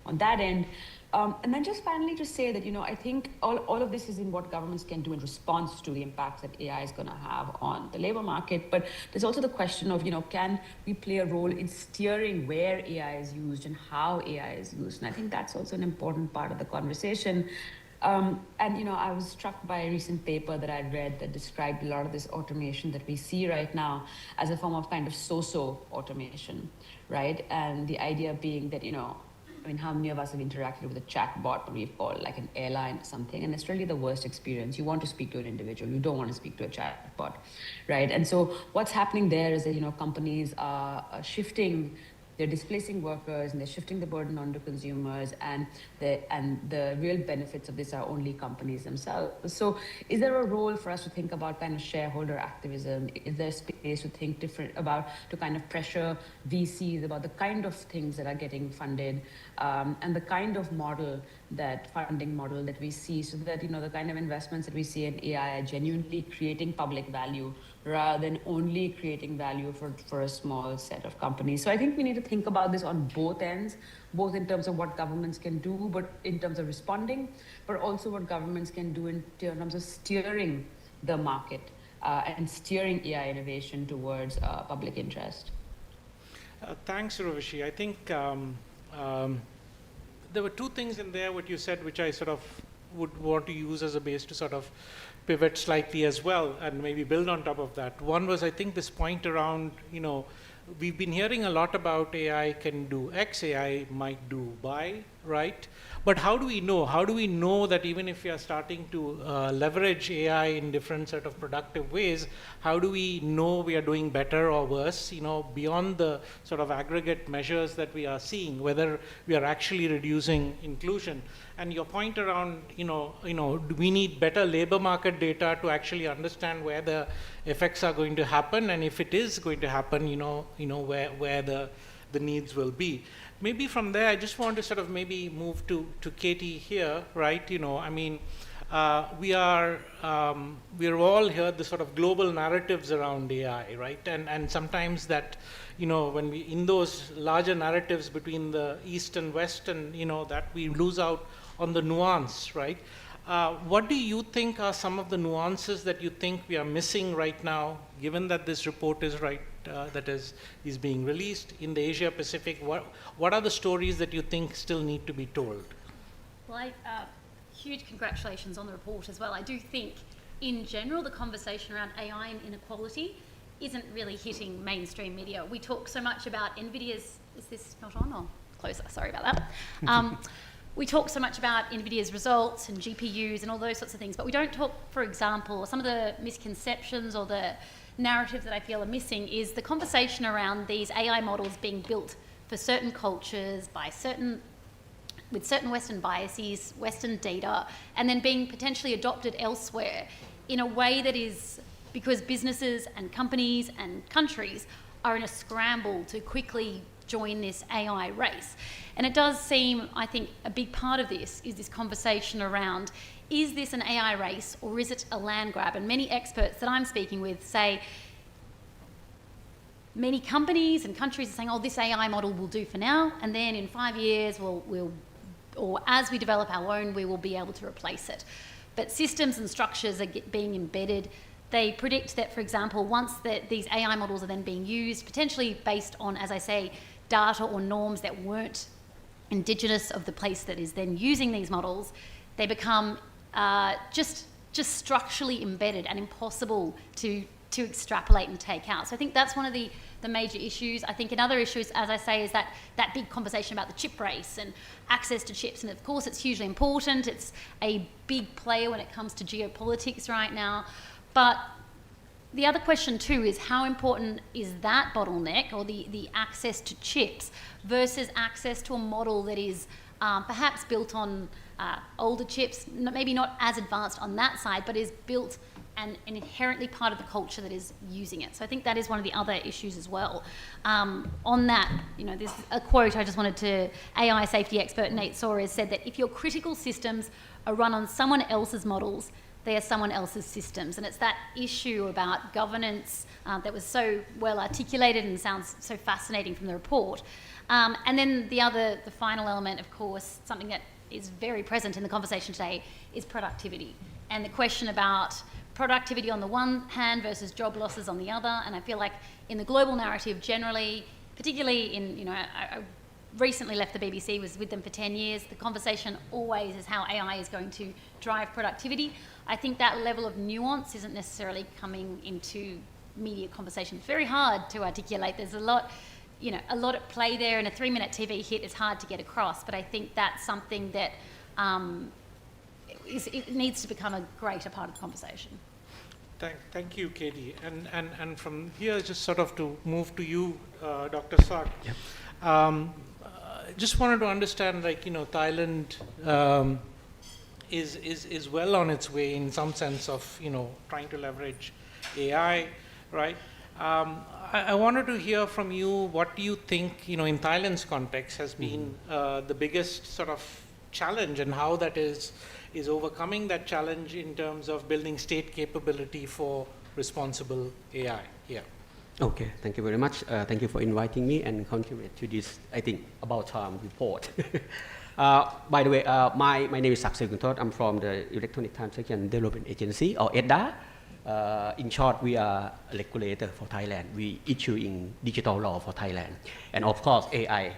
on that end. And then just finally to say that, I think all of this is in what governments can do in response to the impacts that AI is going to have on the labor market. But there's also the question of, can we play a role in steering where AI is used and how AI is used? And I think that's also an important part of the conversation. And, I was struck by a recent paper that I read that described a lot of this automation that we see right now as a form of kind of so-so automation, right? And the idea being that, how many of us have interacted with a chatbot when we've called like an airline or something, and it's really the worst experience. You want to speak to an individual, you don't want to speak to a chatbot, right? And so what's happening there is that, companies are shifting, they're displacing workers and they're shifting the burden onto consumers, and the real benefits of this are only companies themselves. So is there a role for us to think about kind of shareholder activism? Is there space to think to kind of pressure VCs about the kind of things that are getting funded, and the kind of funding model that we see, so that, the kind of investments that we see in AI are genuinely creating public value rather than only creating value for a small set of companies. So I think we need to think about this on both ends, both in terms of what governments can do, but in terms of responding, but also what governments can do in terms of steering the market and steering AI innovation towards public interest. Thanks, Urvashi. I think there were two things in there, what you said, which I sort of would want to use as a base to sort of pivot slightly as well and maybe build on top of that. One was, I think, this point around, we've been hearing a lot about AI can do X, AI might do Y, right? But how do we know? How do we know that even if we are starting to leverage AI in different sort of productive ways, how do we know we are doing better or worse, beyond the sort of aggregate measures that we are seeing, whether we are actually reducing inclusion? And your point around, do we need better labor market data to actually understand where the effects are going to happen, and if it is going to happen, where the needs will be. Maybe from there, I just want to sort of maybe move to Katie here, right? We are all here the sort of global narratives around AI, right? And sometimes that, when we in those larger narratives between the East and West, and that we lose out on the nuance, right? What do you think are some of the nuances that you think we are missing right now, given that this report is that is being released in the Asia Pacific? What are the stories that you think still need to be told? Well, huge congratulations on the report as well. I do think, in general, the conversation around AI and inequality isn't really hitting mainstream media. We talk so much about NVIDIA's, is this not on or closer? Sorry about that. We talk so much about NVIDIA's results and GPUs and all those sorts of things, but we don't talk, for example, some of the misconceptions or the narratives that I feel are missing is the conversation around these AI models being built for certain cultures with certain Western biases, Western data, and then being potentially adopted elsewhere in a way that is because businesses and companies and countries are in a scramble to quickly join this AI race. And it does seem, I think, a big part of this is this conversation around, is this an AI race or is it a land grab? And many experts that I'm speaking with say, many companies and countries are saying, oh, this AI model will do for now, and then in 5 years, or as we develop our own, we will be able to replace it. But systems and structures are being embedded. They predict that, for example, once these AI models are then being used, potentially based on, as I say, data or norms that weren't indigenous of the place that is then using these models, they become just structurally embedded and impossible to extrapolate and take out. So I think that's one of the major issues. I think another issue is, as I say, is that big conversation about the chip race and access to chips. And of course, it's hugely important. It's a big player when it comes to geopolitics right now. But the other question too is how important is that bottleneck or the access to chips versus access to a model that is perhaps built on older chips, maybe not as advanced on that side, but is built and inherently part of the culture that is using it. So I think that is one of the other issues as well. On that, there's a quote I just wanted to, AI safety expert Nate Soares said that if your critical systems are run on someone else's models, they are someone else's systems. And it's that issue about governance that was so well articulated and sounds so fascinating from the report. And then the final element, of course, something that is very present in the conversation today is productivity. And the question about productivity on the one hand versus job losses on the other. And I feel like in the global narrative generally, particularly in, I recently left the BBC, was with them for 10 years. The conversation always is how AI is going to drive productivity. I think that level of nuance isn't necessarily coming into media conversation. It's very hard to articulate. There's a lot at play there, and a 3-minute TV hit is hard to get across. But I think that's something that it needs to become a greater part of the conversation. Thank you, Katie. And from here, just sort of to move to you, Dr. Sak. Yep. Just wanted to understand, Thailand is well on its way in some sense of, trying to leverage AI, right? I wanted to hear from you, what do you think, in Thailand's context has been the biggest sort of challenge, and how that is overcoming that challenge in terms of building state capability for responsible AI. Yeah. Okay, thank you very much. Thank you for inviting me and contribute to this, I think, about time report. By the way, my name is Saksekuntot. I'm from the Electronic Transaction Development Agency, or EDDA. In short, we are a regulator for Thailand. We issuing digital law for Thailand. And of course, AI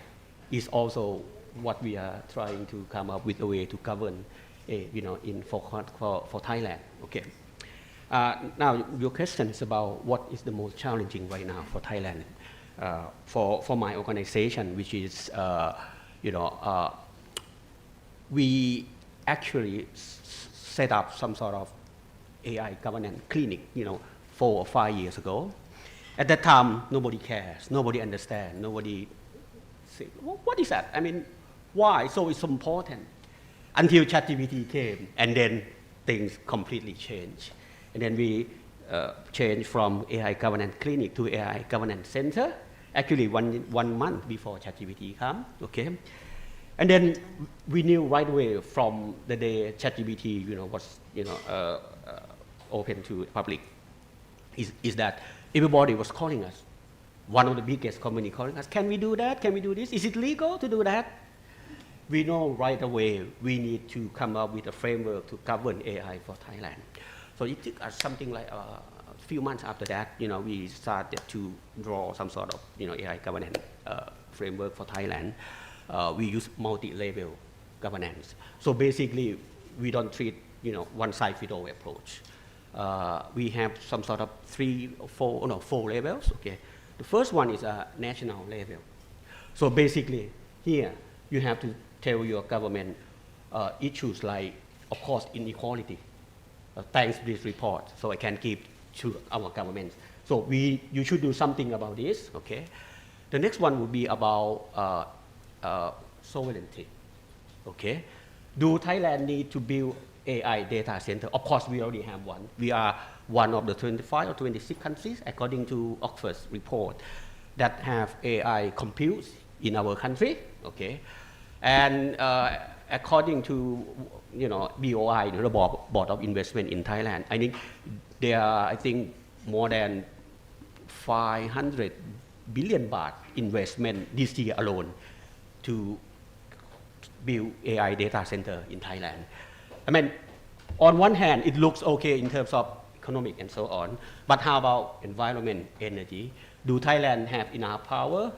is also what we are trying to come up with a way to govern, for Thailand. Okay. Now, your question is about what is the most challenging right now for Thailand. For my organization, which is, we actually set up some sort of AI governance clinic, 4 or 5 years ago. At that time, nobody cares, nobody understands, nobody say, what is that? I mean, why? So it's so important. Until ChatGPT came, and then things completely changed. And then we changed from AI governance clinic to AI governance center, actually one month before ChatGPT came, okay? And then we knew right away from the day ChatGPT, was, open to the public, is that everybody was calling us. One of the biggest company calling us, can we do that? Can we do this? Is it legal to do that? We know right away we need to come up with a framework to govern AI for Thailand. So it took us something like a few months after that, we started to draw some sort of, AI governance framework for Thailand. We use multi-level governance. So basically, we don't treat, one-size-fits-all approach. We have some sort of 4 levels, okay? The first one is a national level. So basically, here, you have to tell your government issues like, of course, inequality. Thanks to this report, so I can give to our government. So you should do something about this, okay? The next one would be about sovereignty, okay? Do Thailand need to build AI data center? Of course, we already have one. We are one of the 25 or 26 countries, according to Oxford's report, that have AI compute in our country, okay? And according to, BOI, the Board of Investment in Thailand, I think there are, more than 500 billion baht investment this year alone to build AI data center in Thailand. I mean, on one hand, it looks okay in terms of economic and so on, but how about environment, energy? Do Thailand have enough power,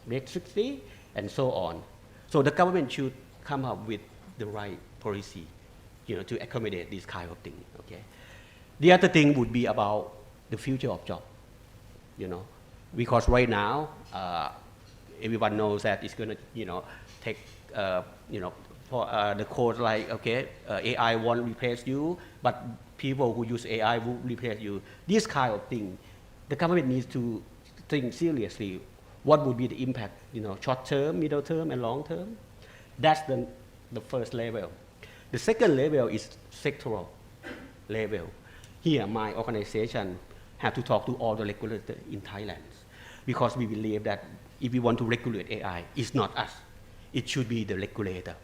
electricity, and so on? So the government should come up with the right policy, to accommodate this kind of thing, okay? The other thing would be about the future of job, because right now, everyone knows that it's going to, take, for the code like, okay, AI won't replace you, but people who use AI will replace you. This kind of thing, the government needs to think seriously. What would be the impact, short term, middle term, and long term? That's the first level. The second level is sectoral level. Here, my organization have to talk to all the regulators in Thailand, because we believe that if we want to regulate AI, it's not us. It should be the regulator,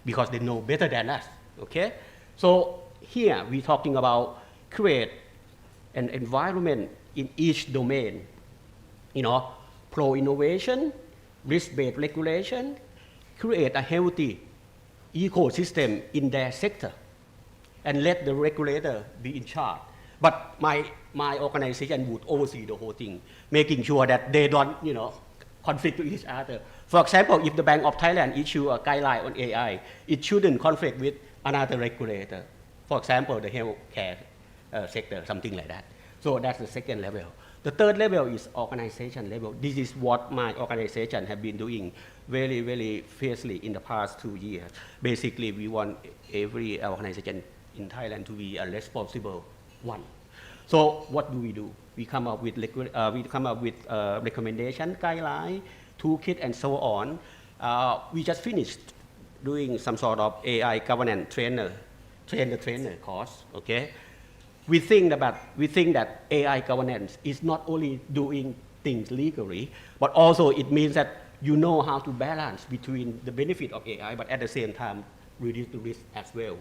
because they know better than us, okay? So here, we're talking about create an environment in each domain, pro-innovation, risk-based regulation, create a healthy ecosystem in their sector, and let the regulator be in charge. But my organization would oversee the whole thing, making sure that they don't, conflict with each other. For example, if the Bank of Thailand issue a guideline on AI, it shouldn't conflict with another regulator. For example, the healthcare sector, something like that. So that's the second level. The third level is organization level. This is what my organization have been doing very, very fiercely in the past 2 years. Basically, we want every organization in Thailand to be a responsible one. So what do? We come up with recommendation, guideline, toolkit, and so on. We just finished doing some sort of AI governance train the trainer course, okay? We think that AI governance is not only doing things legally, but also it means that you know how to balance between the benefit of AI, but at the same time reduce the risk as well.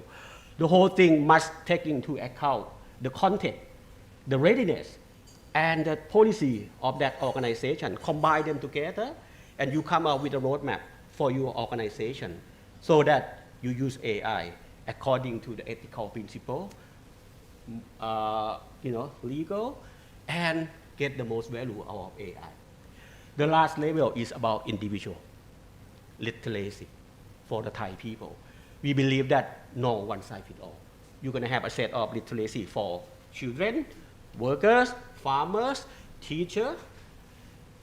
The whole thing must take into account the content, the readiness, and the policy of that organization. Combine them together, and you come up with a roadmap for your organization, so that you use AI according to the ethical principle, legal, and get the most value out of AI. The last level is about individual literacy for the Thai people. We believe that no one size fits all. You're going to have a set of literacy for children, workers, farmers, teachers.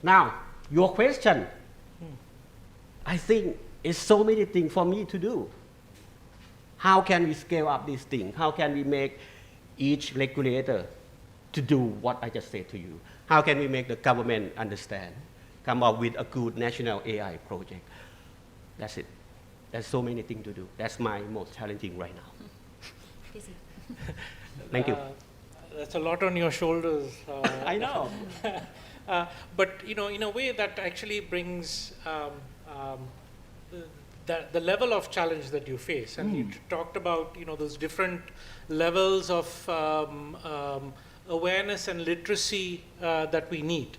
Now, your question, I think it's so many things for me to do. How can we scale up this thing? How can we make each regulator to do what I just said to you? How can we make the government understand? Come up with a good national AI project. That's it. There's so many things to do. That's my most challenging right now. Busy. Thank you. That's a lot on your shoulders. I know. But in a way that actually brings the level of challenge that you face, and you talked about those different levels of awareness and literacy that we need.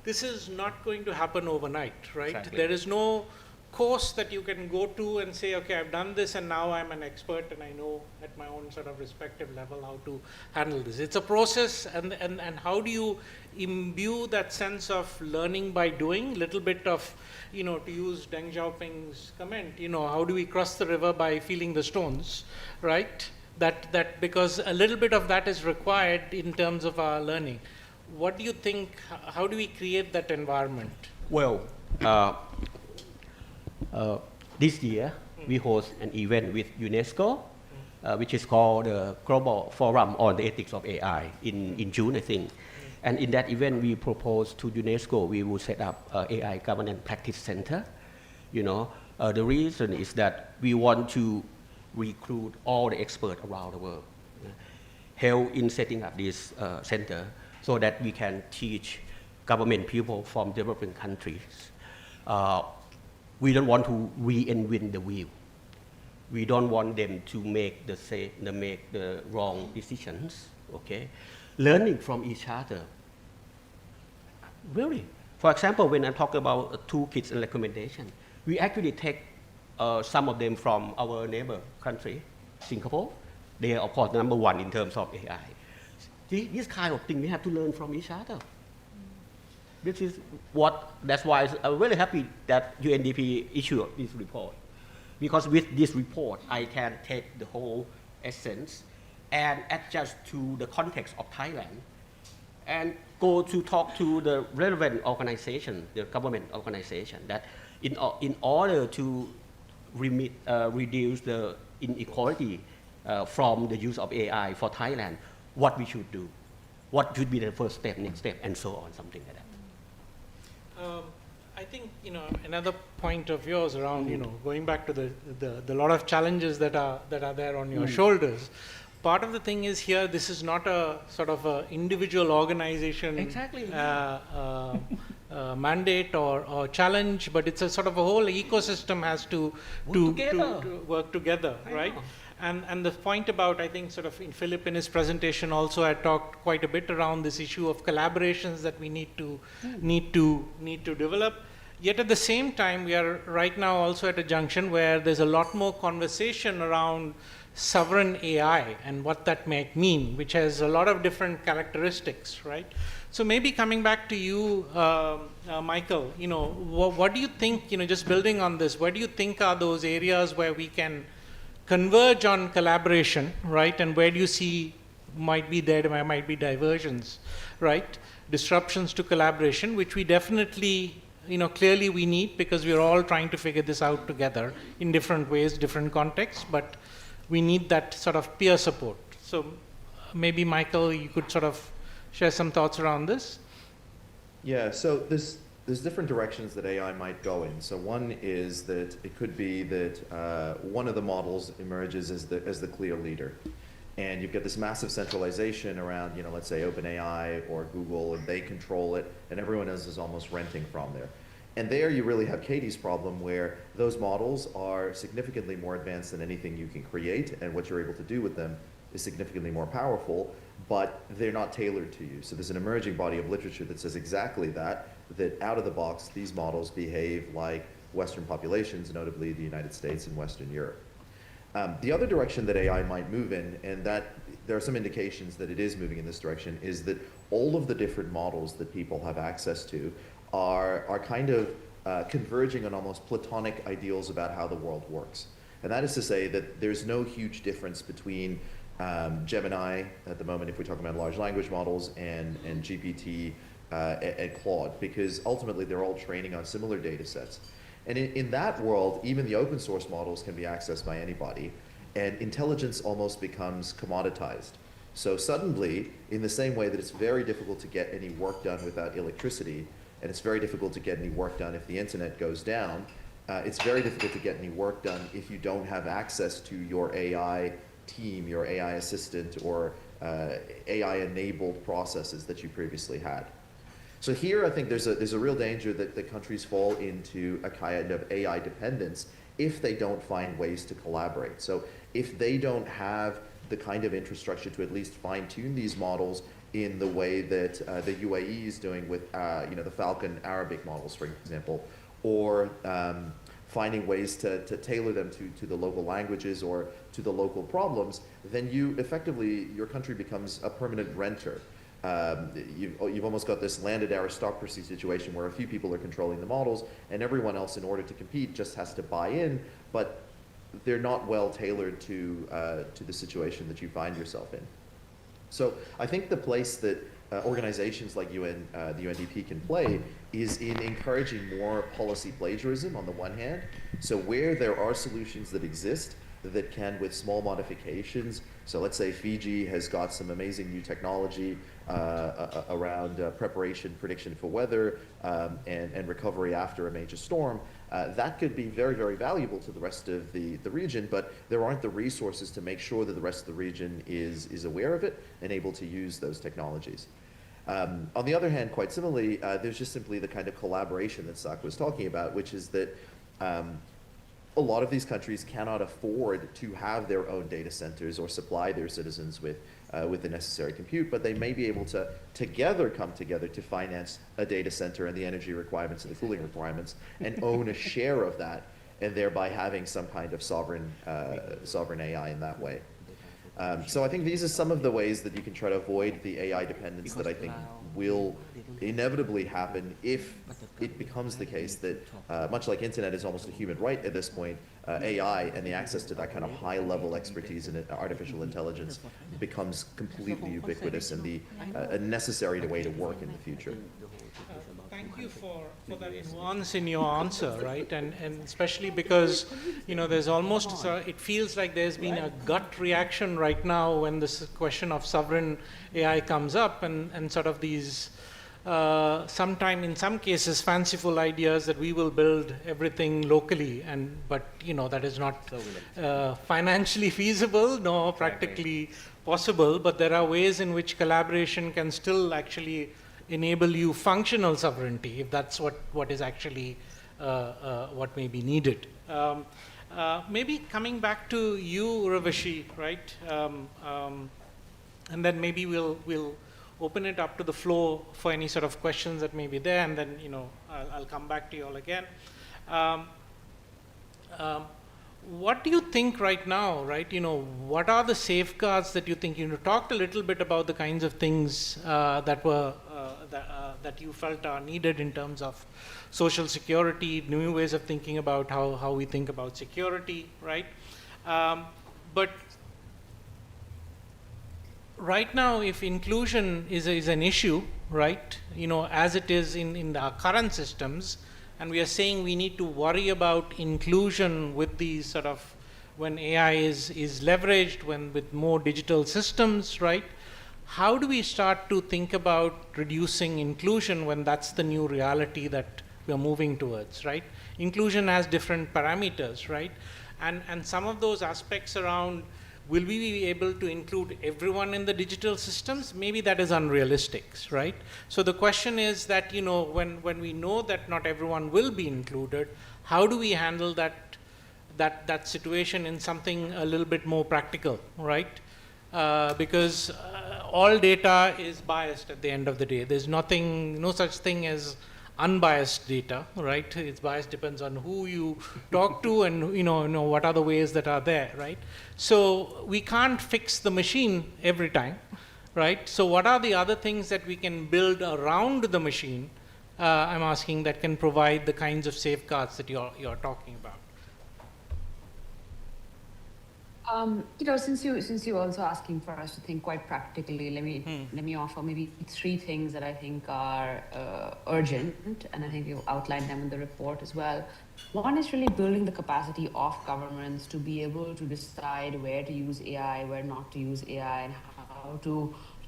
This is not going to happen overnight, right? Exactly. There is no course that you can go to and say, okay, I've done this and now I'm an expert and I know at my own sort of respective level how to handle this. It's a process, and how do you imbue that sense of learning by doing? Little bit of, to use Deng Xiaoping's comment, how do we cross the river by feeling the stones, right? That because a little bit of that is required in terms of our learning. What do you think, how do we create that environment? Well, this year we host an event with UNESCO, which is called the Global Forum on the Ethics of AI in June, I think. And in that event, we proposed to UNESCO we will set up an AI Governance Practice Center. The reason is that we want to recruit all the experts around the world, help in setting up this center so that we can teach government people from developing countries. We don't want to reinvent the wheel. We don't want them to make the wrong decisions. Okay, learning from each other. Really, for example, when I talk about toolkits and recommendation, we actually take some of them from our neighbor country, Singapore. They are, of course, number one in terms of AI. This kind of thing we have to learn from each other. That's why I'm really happy that UNDP issued this report. Because with this report, I can take the whole essence and adjust to the context of Thailand and go to talk to the relevant organization, the government organization, that in order to reduce the inequality from the use of AI for Thailand, what we should do, what should be the first step, next step, and so on, something like that. I think another point of yours around going back to the lot of challenges that are there on your shoulders. Part of the thing is here, this is not a sort of a individual organization exactly. Mandate or challenge, but it's a sort of a whole ecosystem has to work together, right? And the point about, I think, sort of in Philip in his presentation also, I talked quite a bit around this issue of collaborations that we need to develop. Yet at the same time, we are right now also at a junction where there's a lot more conversation around sovereign AI and what that might mean, which has a lot of different characteristics, right? So maybe coming back to you, Michael, what do you think, just building on this, what do you think are those areas where we can converge on collaboration, right? And where do you see might be diversions, right? Disruptions to collaboration, which we definitely, clearly we need, because we're all trying to figure this out together in different ways, different contexts, but we need that sort of peer support. So maybe Michael, you could sort of share some thoughts around this. Yeah, so there's different directions that AI might go in. So one is that it could be that one of the models emerges as the clear leader. And you get this massive centralization around, let's say OpenAI or Google, and they control it, and everyone else is almost renting from there. And there you really have Katie's problem, where those models are significantly more advanced than anything you can create, and what you're able to do with them is significantly more powerful, but they're not tailored to you. So there's an emerging body of literature that says exactly that out of the box, these models behave like Western populations, notably the United States and Western Europe. The other direction that AI might move in, and that there are some indications that it is moving in this direction, is that all of the different models that people have access to are kind of converging on almost Platonic ideals about how the world works. And that is to say that there's no huge difference between Gemini at the moment, if we're talking about large language models, and GPT and Claude, because ultimately they're all training on similar data sets. And in that world, even the open source models can be accessed by anybody. and intelligence almost becomes commoditized. So suddenly, in the same way that it's very difficult to get any work done without electricity, and it's very difficult to get any work done if the internet goes down, it's very difficult to get any work done if you don't have access to your AI team, your AI assistant, or AI-enabled processes that you previously had. So here I think there's a real danger that the countries fall into a kind of AI dependence if they don't find ways to collaborate. So if they don't have the kind of infrastructure to at least fine-tune these models in the way that the UAE is doing with the Falcon Arabic models, for example, or finding ways to tailor them to the local languages or to the local problems, then your country becomes a permanent renter. You've almost got this landed aristocracy situation where a few people are controlling the models and everyone else, in order to compete, just has to buy in, but they're not well tailored to the situation that you find yourself in. So I think the place that organizations like the UNDP can play is in encouraging more policy plagiarism on the one hand. So where there are solutions that exist that can, with small modifications, so let's say Fiji has got some amazing new technology around preparation, prediction for weather, and recovery after a major storm. That could be very, very valuable to the rest of the region, but there aren't the resources to make sure that the rest of the region is aware of it and able to use those technologies. On the other hand, quite similarly, there's just simply the kind of collaboration that Sak was talking about, which is that a lot of these countries cannot afford to have their own data centers or supply their citizens with the necessary compute, but they may be able to come together to finance a data center and the energy requirements and the cooling requirements and own a share of that, and thereby having some kind of sovereign AI in that way. So I think these are some of the ways that you can try to avoid the AI dependence that I think will inevitably happen if it becomes the case that, much like internet is almost a human right at this point, AI and the access to that kind of high-level expertise in artificial intelligence becomes completely ubiquitous and a necessary way to work in the future. Thank you for that nuance in your answer, right? And especially because, there's almost, it feels like there's been a gut reaction right now when this question of sovereign AI comes up and sort of these, sometime in some cases, fanciful ideas that we will build everything locally, but that is not financially feasible nor practically possible, but there are ways in which collaboration can still actually enable you functional sovereignty, if that's what is actually what may be needed. Maybe coming back to you, Urvashi, right? And then maybe we'll open it up to the floor for any sort of questions that may be there, and then I'll come back to you all again. What do you think right now, right? What are the safeguards that you think? You talked a little bit about the kinds of things that you felt are needed in terms of social security, new ways of thinking about how we think about security, right? But right now, if inclusion is an issue, right? As it is in our current systems, and we are saying we need to worry about inclusion with these sort of, when AI is leveraged, with more digital systems, right? How do we start to think about reducing inclusion when that's the new reality that we're moving towards, right? Inclusion has different parameters, right? And some of those aspects around, will we be able to include everyone in the digital systems? Maybe that is unrealistic, right? So the question is that, when we know that not everyone will be included, how do we handle that situation in something a little bit more practical, right? Because all data is biased at the end of the day. There's no such thing as unbiased data, right? It's biased, depends on who you talk to and what are the ways that are there, right? So we can't fix the machine every time, right? So what are the other things that we can build around the machine, I'm asking, that can provide the kinds of safeguards that you're talking about? Since you also asking for us to think quite practically, let me offer maybe three things that I think are urgent, and I think you've outlined them in the report as well. One is really building the capacity of governments to be able to decide where to use AI, where not to use AI, and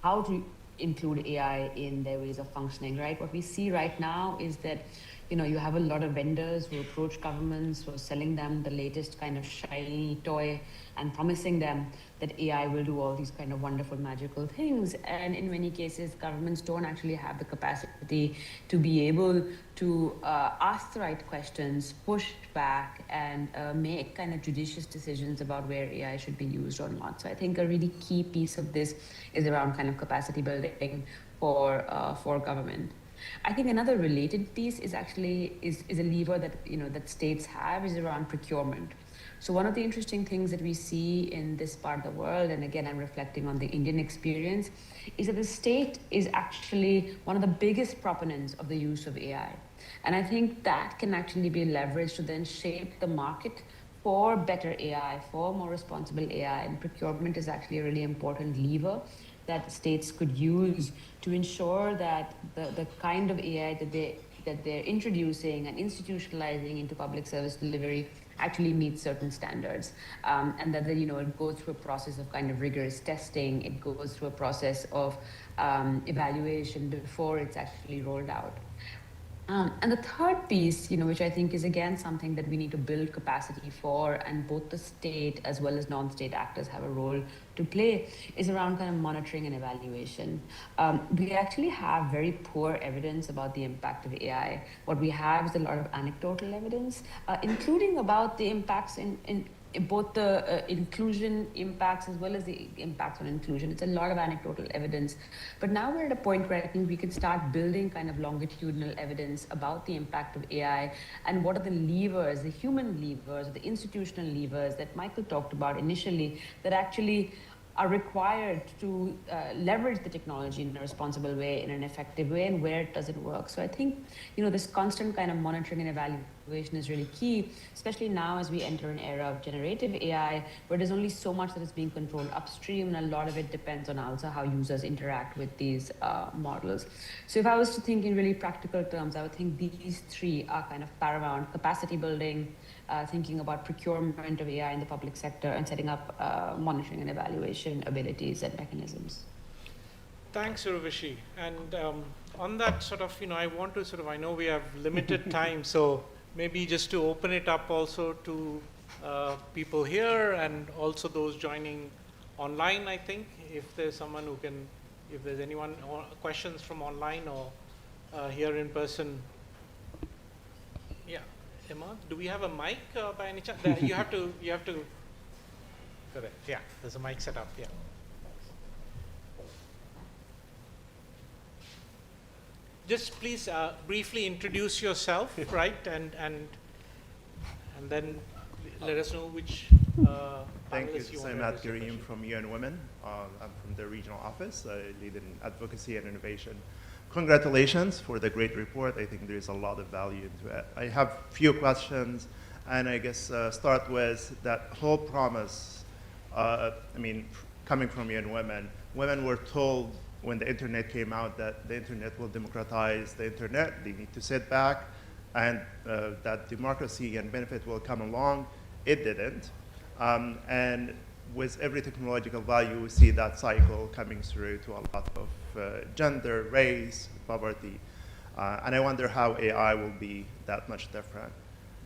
how to include AI in their ways of functioning. Right? What we see right now is that you have a lot of vendors who approach governments, who are selling them the latest kind of shiny toy and promising them that AI will do all these kind of wonderful, magical things. And in many cases, governments don't actually have the capacity to be able to ask the right questions, push back, and make kind of judicious decisions about where AI should be used or not. So I think a really key piece of this is around kind of capacity building for government. I think another related piece is actually is a lever that that states have is around procurement. So one of the interesting things that we see in this part of the world, and again I'm reflecting on the Indian experience, is that the state is actually one of the biggest proponents of the use of AI. And I think that can actually be leveraged to then shape the market for better AI, for more responsible AI, and procurement is actually a really important lever that states could use to ensure that the kind of AI that they're introducing and institutionalizing into public service delivery actually meets certain standards, and that it goes through a process of kind of rigorous testing. It goes through a process of evaluation before it's actually rolled out. And the third piece, which I think is again something that we need to build capacity for, and both the state as well as non-state actors have a role to play, is around kind of monitoring and evaluation. We actually have very poor evidence about the impact of AI. What we have is a lot of anecdotal evidence, including about the impacts in both the inclusion impacts as well as the impacts on inclusion. It's a lot of anecdotal evidence. But now we're at a point where I think we can start building kind of longitudinal evidence about the impact of AI and what are the levers, the human levers, the institutional levers that Michael talked about initially that actually are required to leverage the technology in a responsible way, in an effective way, and where it doesn't work. So I think, this constant kind of monitoring and evaluation is really key, especially now as we enter an era of generative AI, where there's only so much that is being controlled upstream, and a lot of it depends on also how users interact with these models. So if I was to think in really practical terms, I would think these three are kind of paramount: capacity building, thinking about procurement of AI in the public sector, and setting up monitoring and evaluation abilities and mechanisms. Thanks, Urvashi. And on that sort of, I want to sort of, I know we have limited time, so maybe just to open it up also to people here and also those joining online, I think, if there's someone who can, if there's anyone, or questions from online or here in person. Yeah. Emma, do we have a mic by any chance? You have to, correct, yeah, there's a mic set up, yeah. Just please briefly introduce yourself, right, and then let us know which Thank you. panelists you So want I'm to Matt address your Kareem question. from UN Women. I'm from the regional office. I lead in advocacy and innovation. Congratulations for the great report. I think there is a lot of value into it. I have a few questions, and I guess start with that whole promise. Coming from UN Women, women were told when the internet came out that the internet will democratize the internet. They need to sit back, and that democracy and benefit will come along. It didn't. And with every technological value, we see that cycle coming through to a lot of gender, race, poverty. And I wonder how AI will be that much different.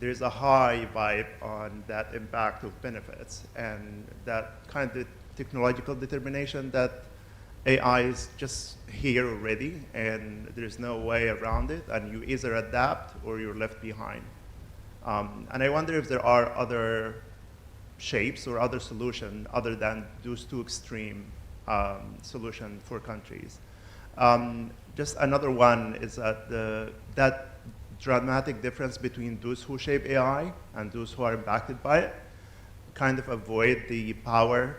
There's a high vibe on that impact of benefits and that kind of technological determination that AI is just here already and there's no way around it, and you either adapt or you're left behind. And I wonder if there are other shapes or other solutions other than those two extreme solutions for countries. Just another one is that that dramatic difference between those who shape AI and those who are impacted by it kind of avoid the power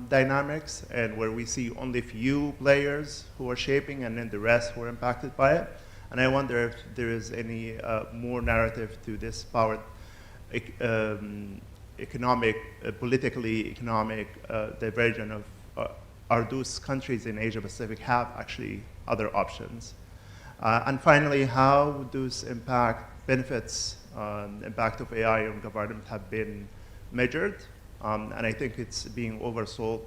dynamics, and where we see only few players who are shaping and then the rest who are impacted by it. And I wonder if there is any more narrative to this power politically economic divergence of are those countries in Asia Pacific have actually other options? And finally, how those benefits, impact of AI on government have been measured? And I think it's being oversold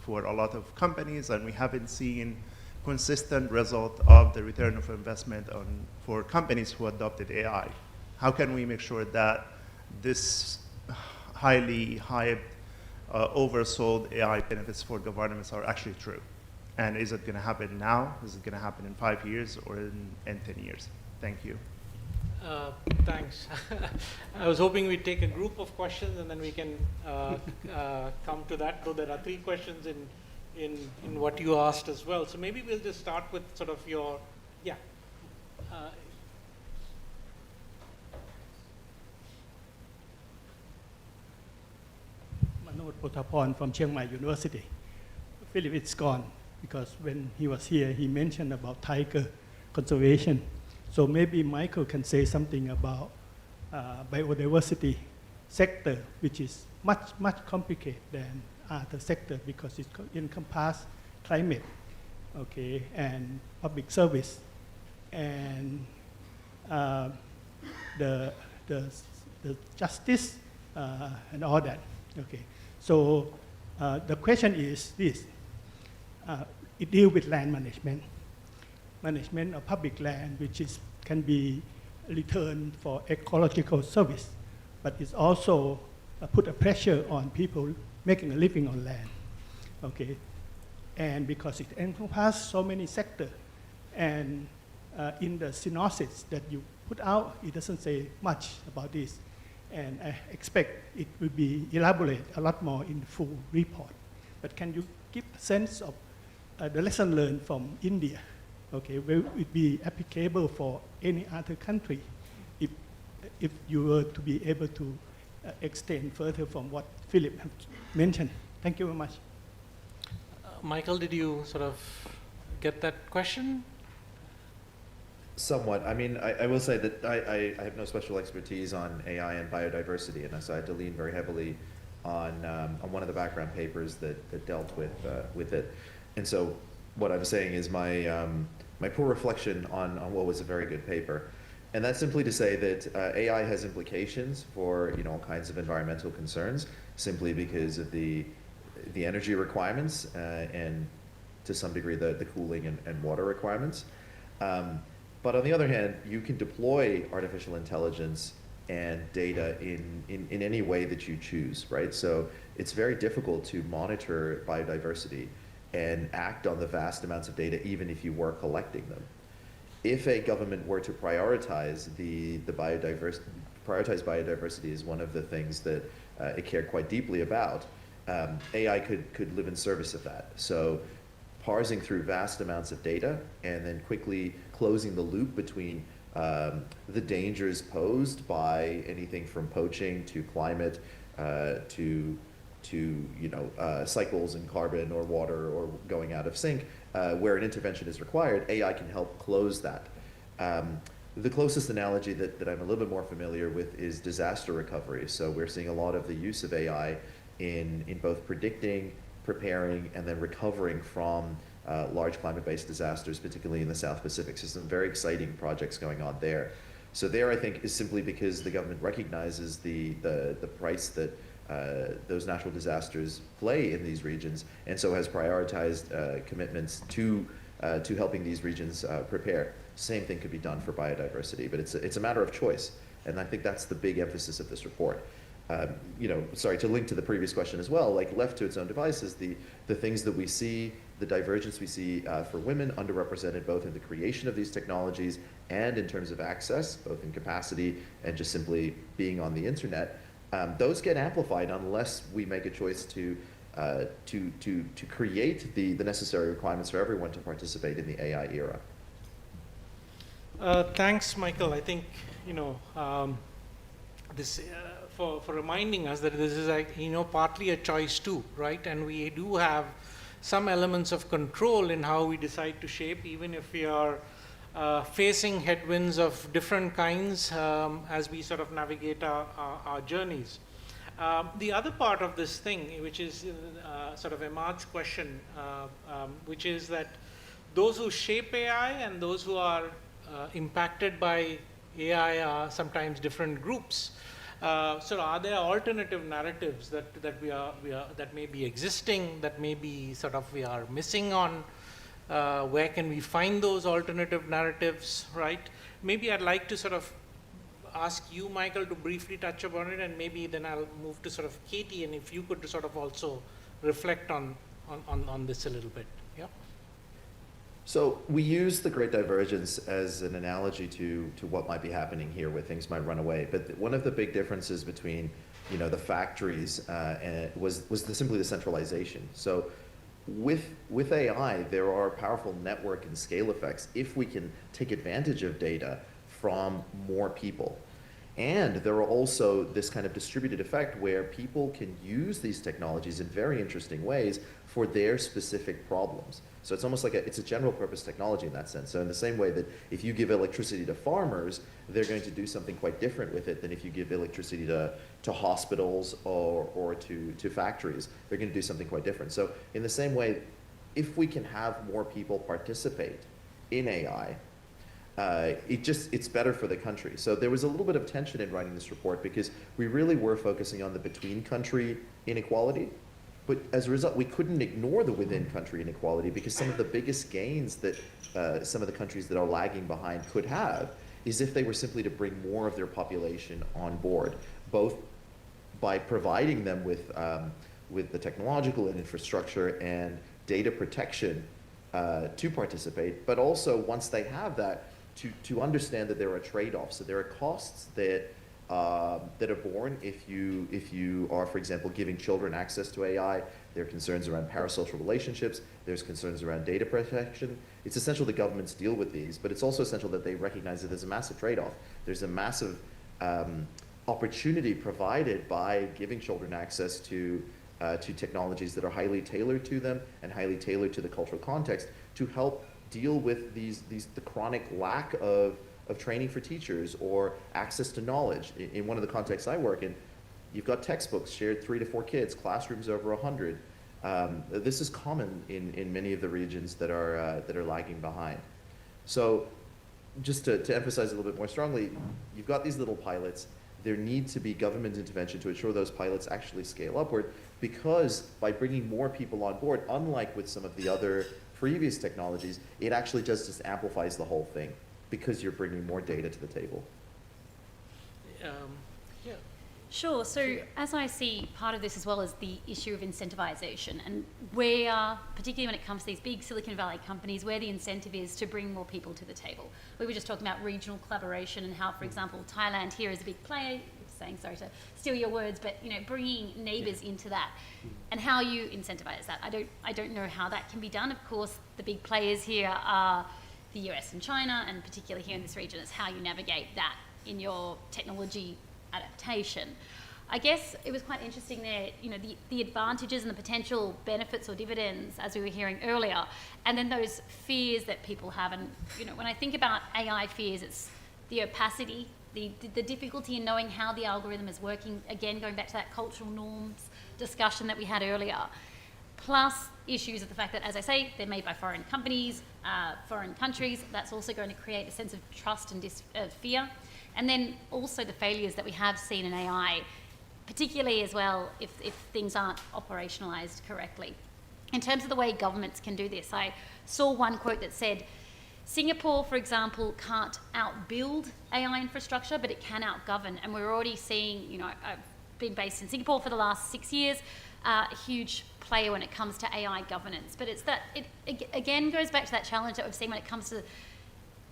for a lot of companies, and we haven't seen consistent result of the return of investment for companies who adopted AI. How can we make sure that this highly hyped, oversold AI benefits for governments are actually true? And is it going to happen now? Is it going to happen in 5 years or in 10 years? Thank you. Thanks. I was hoping we'd take a group of questions and then we can come to that, though there are 3 questions in what you asked as well. So maybe we'll just start with sort of your, yeah. Manoj Pothapon from Chiang Mai University. Philip is gone because when he was here, he mentioned about tiger conservation. So maybe Michael can say something about biodiversity sector, which is much complicated than other sector because it encompasses climate, okay, and public service, and the justice and all that. Okay, so the question is this: it deals with land management of public land, which can be returned for ecological service, but it's also put a pressure on people making a living on land. Okay, and because it encompasses so many sectors, and in the synopsis that you put out, it doesn't say much about this, and I expect it will be elaborated a lot more in the full report. But can you give a sense of the lesson learned from India? Okay, will it be applicable for any other country if you were to be able to extend further from what Philip have mentioned? Thank you very much. Michael, did you sort of get that question? Somewhat. I mean, I will say that I have no special expertise on AI and biodiversity, and so I had to lean very heavily on one of the background papers that dealt with it. And so what I'm saying is my poor reflection on what was a very good paper. And that's simply to say that AI has implications for all kinds of environmental concerns, simply because of the energy requirements and to some degree the cooling and water requirements. But on the other hand, you can deploy artificial intelligence and data in any way that you choose, right? So it's very difficult to monitor biodiversity and act on the vast amounts of data, even if you were collecting them. If a government were to prioritize biodiversity as one of the things that it cared quite deeply about, AI could live in service of that. So parsing through vast amounts of data and then quickly closing the loop between the dangers posed by anything from poaching to climate to cycles in carbon or water or going out of sync, where an intervention is required, AI can help close that. The closest analogy that I'm a little bit more familiar with is disaster recovery. So we're seeing a lot of the use of AI in both predicting, preparing, and then recovering from large climate-based disasters, particularly in the South Pacific. So some very exciting projects going on there. So there, I think, is simply because the government recognizes the price that those natural disasters play in these regions, and so has prioritized commitments to helping these regions prepare. Same thing could be done for biodiversity, but it's a matter of choice, and I think that's the big emphasis of this report. Sorry, to link to the previous question as well, like left to its own devices, the things that we see, the divergence we see for women, underrepresented both in the creation of these technologies and in terms of access, both in capacity and just simply being on the internet, those get amplified unless we make a choice to create the necessary requirements for everyone to participate in the AI era. Thanks, Michael. I think this for reminding us that this is partly a choice too, right? And we do have some elements of control in how we decide to shape, even if we are facing headwinds of different kinds as we sort of navigate our journeys. The other part of this thing, which is sort of Ahmad's question, which is that those who shape AI and those who are impacted by AI are sometimes different groups. So are there alternative narratives that may be existing, that may be sort of we are missing on? Where can we find those alternative narratives, right? Maybe I'd like to sort of ask you, Michael, to briefly touch upon it, and maybe then I'll move to sort of Katie, and if you could sort of also reflect on this a little bit. Yeah. So we use the Great Divergence as an analogy to what might be happening here, where things might run away. But one of the big differences between, the factories was simply the centralization. So with AI, there are powerful network and scale effects if we can take advantage of data from more people. And there are also this kind of distributed effect where people can use these technologies in very interesting ways for their specific problems. So it's almost like it's a general purpose technology in that sense. So in the same way that if you give electricity to farmers, they're going to do something quite different with it than if you give electricity to hospitals or to factories. They're going to do something quite different. So in the same way, if we can have more people participate in AI, it's better for the country. So there was a little bit of tension in writing this report because we really were focusing on the between country inequality. But as a result, we couldn't ignore the within country inequality because some of the biggest gains that some of the countries that are lagging behind could have is if they were simply to bring more of their population on board, both by providing them with the technological and infrastructure and data protection to participate, but also once they have that, to understand that there are trade-offs. So there are costs that are born if you are, for example, giving children access to AI. There are concerns around parasocial relationships. There's concerns around data protection. It's essential that governments deal with these, but it's also essential that they recognize that there's a massive trade-off. There's a massive opportunity provided by giving children access to technologies that are highly tailored to them and highly tailored to the cultural context to help deal with the chronic lack of training for teachers or access to knowledge. In one of the contexts I work in, you've got textbooks shared 3 to 4 kids, classrooms over 100. This is common in many of the regions that are lagging behind. So just to emphasize a little bit more strongly, you've got these little pilots. There needs to be government intervention to ensure those pilots actually scale upward, because by bringing more people on board, unlike with some of the other previous technologies, it actually just amplifies the whole thing because you're bringing more data to the table. Yeah. Sure. So as I see, part of this as well is the issue of incentivization, and where, particularly when it comes to these big Silicon Valley companies, where the incentive is to bring more people to the table. We were just talking about regional collaboration and how, for example, Thailand here is a big player. Saying sorry to steal your words, but bringing neighbours into that, and how you incentivize that. I don't know how that can be done. Of course, the big players here are the US and China, and particularly here in this region, is how you navigate that in your technology adaptation. I guess it was quite interesting there, the advantages and the potential benefits or dividends, as we were hearing earlier, and then those fears that people have. And when I think about AI fears, it's the opacity, the difficulty in knowing how the algorithm is working, again, going back to that cultural norms discussion that we had earlier, plus issues of the fact that, as I say, they're made by foreign companies, foreign countries. That's also going to create a sense of trust and fear. And then also the failures that we have seen in AI, particularly as well if things aren't operationalized correctly. In terms of the way governments can do this, I saw one quote that said, Singapore, for example, can't outbuild AI infrastructure, but it can outgovern. And we're already seeing, I've been based in Singapore for the last 6 years, a huge player when it comes to AI governance. But it again goes back to that challenge that we've seen when it comes to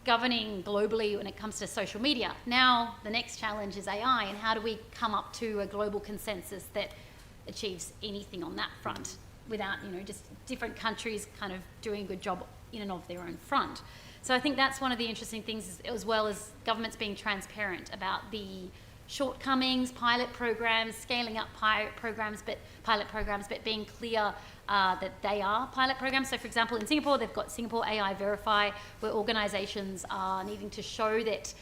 governing globally when it comes to social media. Now, the next challenge is AI, and how do we come up to a global consensus that achieves anything on that front without, just different countries kind of doing a good job in and of their own front. So I think that's one of the interesting things, as well as governments being transparent about the shortcomings, pilot programs, scaling up pilot programs, but being clear that they are pilot programs. So for example, in Singapore, they've got Singapore AI Verify, where organisations are needing to show that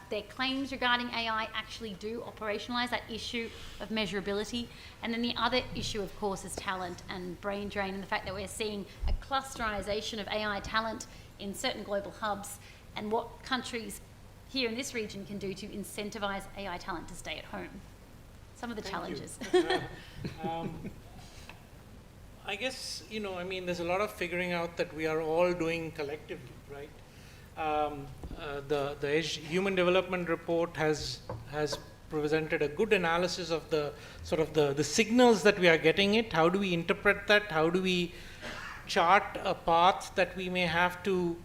their claims regarding AI actually do operationalise that issue of measurability. And then the other issue, of course, is talent and brain drain, and the fact that we're seeing a clusterisation of AI talent in certain global hubs, and what countries here in this region can do to incentivise AI talent to stay at home. Some of the challenges. I guess, I mean, there's a lot of figuring out that we are all doing collectively, right? The Human Development Report has presented a good analysis of the sort of the signals that we are getting it. How do we interpret that? How do we chart a path that we may have to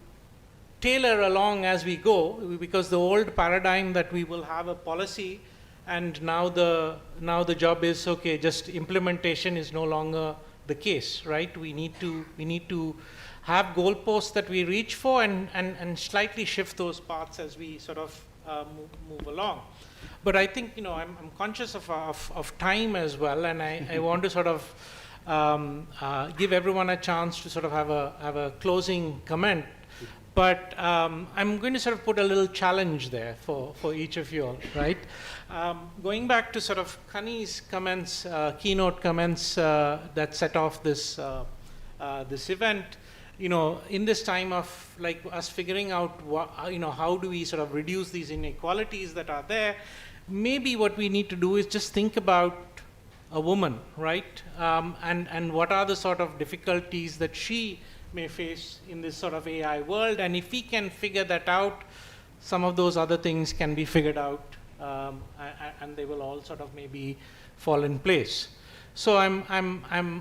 tailor along as we go? Because the old paradigm that we will have a policy, and now the job is, okay, just implementation is no longer the case, right? We need to have goalposts that we reach for and slightly shift those paths as we sort of move along. But I think, I'm conscious of time as well, and I want to sort of give everyone a chance to sort of have a closing comment. But I'm going to sort of put a little challenge there for each of you all, right? Going back to sort of Kani's comments, keynote comments that set off this this event, in this time of like us figuring out what, how do we sort of reduce these inequalities that are there, maybe what we need to do is just think about a woman, right? And what are the sort of difficulties that she may face in this sort of AI world, and if we can figure that out, some of those other things can be figured out, and they will all sort of maybe fall in place. So I'm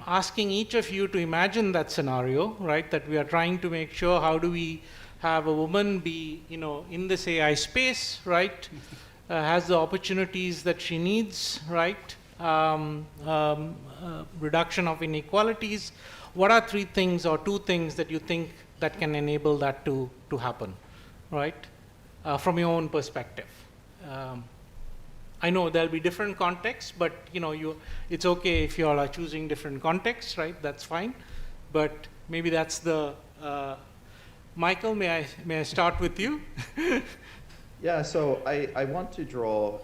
asking each of you to imagine that scenario, right? That we are trying to make sure, how do we have a woman be, in this AI space, right? Has the opportunities that she needs, right? Reduction of inequalities. What are 3 things or 2 things that you think that can enable that to happen, right? From your own perspective. I know there'll be different contexts, but it's okay if you all are choosing different contexts, right? That's fine. But maybe that's the Michael. May I start with you? Yeah. So I want to draw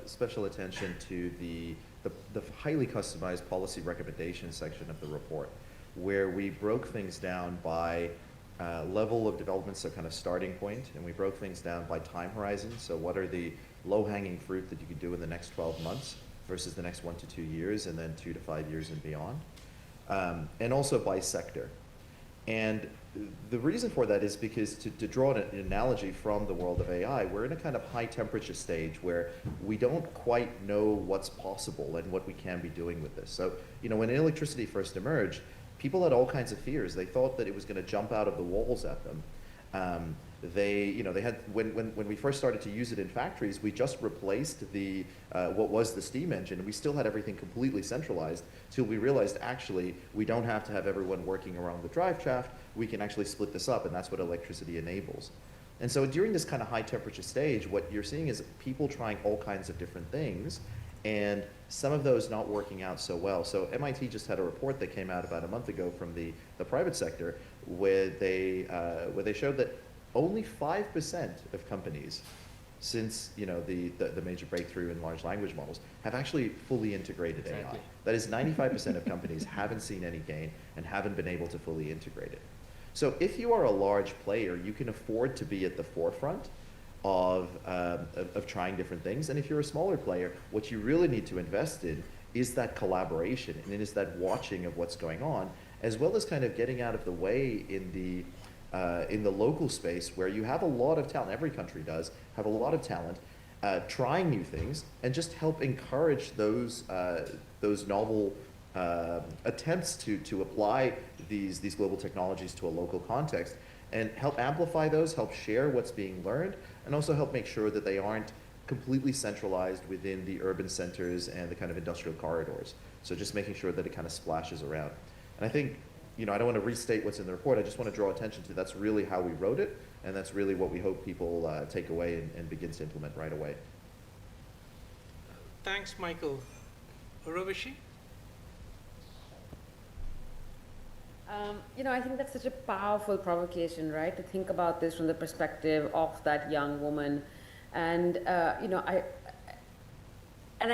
special attention to the highly customized policy recommendation section of the report, where we broke things down by level of development, so kind of starting point, and we broke things down by time horizon. So what are the low-hanging fruit that you could do in the next 12 months versus the next 1 to 2 years, and then 2 to 5 years and beyond, and also by sector. And the reason for that is because, to draw an analogy from the world of AI, we're in a kind of high temperature stage where we don't quite know what's possible and what we can be doing with this. So, when electricity first emerged, people had all kinds of fears. They thought that it was going to jump out of the walls at them. They had, when we first started to use it in factories, we just replaced what was the steam engine, and we still had everything completely centralized, till we realized actually we don't have to have everyone working around the drive shaft. We can actually split this up, and that's what electricity enables. And so during this kind of high temperature stage, what you're seeing is people trying all kinds of different things, and some of those not working out so well. So MIT just had a report that came out about a month ago from the private sector, where they showed that only 5% of companies, since the major breakthrough in large language models, have actually fully integrated AI. That is, 95% of companies haven't seen any gain and haven't been able to fully integrate it. So if you are a large player, you can afford to be at the forefront of trying different things. And if you're a smaller player, what you really need to invest in is that collaboration, and it is that watching of what's going on, as well as kind of getting out of the way in the local space, where you have a lot of talent. Every country does have a lot of talent, trying new things, and just help encourage those novel attempts to apply these global technologies to a local context, and help amplify those, help share what's being learned, and also help make sure that they aren't completely centralized within the urban centers and the kind of industrial corridors. So just making sure that it kind of splashes around. And I think, I don't want to restate what's in the report. I just want to draw attention to that's really how we wrote it, and that's really what we hope people take away and begin to implement right away. Thanks, Michael. Uravishi? I think that's such a powerful provocation, right? To think about this from the perspective of that young woman. And, I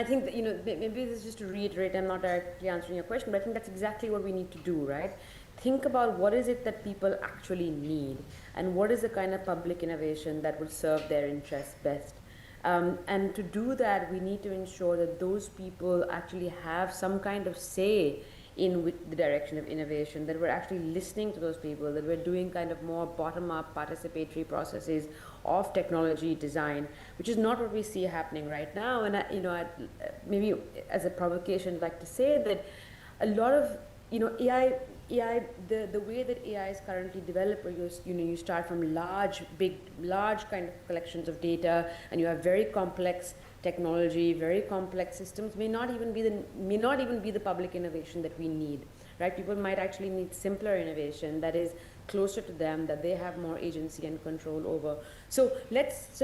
think that, maybe this is just to reiterate, I'm not directly answering your question, but I think that's exactly what we need to do, right? Think about what is it that people actually need, and what is the kind of public innovation that will serve their interests best. And to do that, we need to ensure that those people actually have some kind of say in the direction of innovation, that we're actually listening to those people, that we're doing kind of more bottom-up participatory processes of technology design, which is not what we see happening right now. And I'd maybe as a provocation, I'd like to say that a lot of AI, the way that AI is currently developed, where you start from large kind of collections of data, and you have very complex technology, very complex systems, may not even be the public innovation that we need, right? People might actually need simpler innovation that is closer to them, that they have more agency and control over. So let's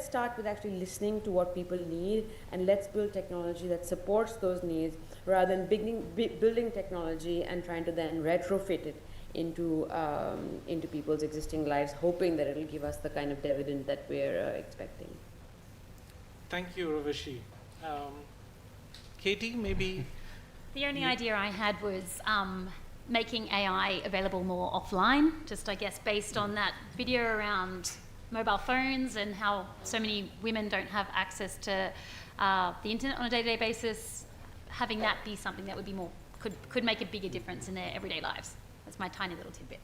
start with actually listening to what people need, and let's build technology that supports those needs, rather than building technology and trying to then retrofit it into people's existing lives, hoping that it'll give us the kind of dividend that we're expecting. Thank you, Urvashi. Katie, maybe? The only idea I had was making AI available more offline, just I guess based on that video around mobile phones and how so many women don't have access to the internet on a day-to-day basis. Having that be something that would be could make a bigger difference in their everyday lives. That's my tiny little tidbit.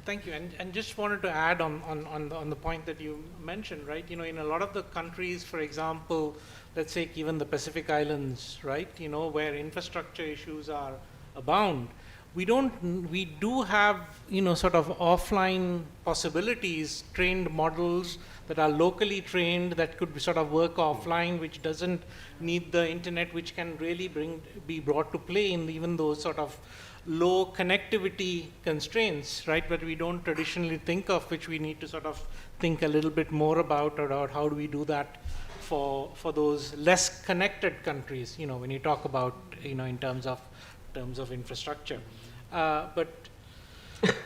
Thank you, and just wanted to add on the point that you mentioned, right? In a lot of the countries, for example, let's take even the Pacific Islands, right? Where infrastructure issues are abound, we do have sort of offline possibilities, trained models that are locally trained that could sort of work offline, which doesn't need the internet, which can really be brought to play in even those sort of low connectivity constraints, right, that we don't traditionally think of, which we need to sort of think a little bit more about how do we do that for those less connected countries, when you talk about, in terms of infrastructure. But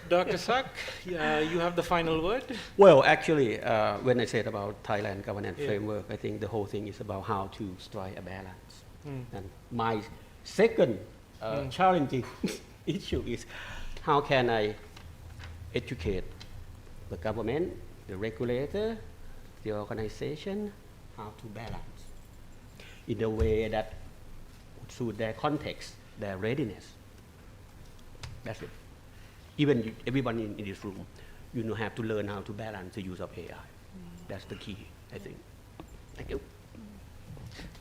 Dr. Sak, you have the final word. Well, actually, when I said about Thailand governance framework, I think the whole thing is about how to strike a balance. And my second challenging issue is how can I educate the government, the regulator, the organization, how to balance in a way that would suit their context, their readiness. That's it. Even everyone in this room, have to learn how to balance the use of AI. That's the key, I think. Thank you.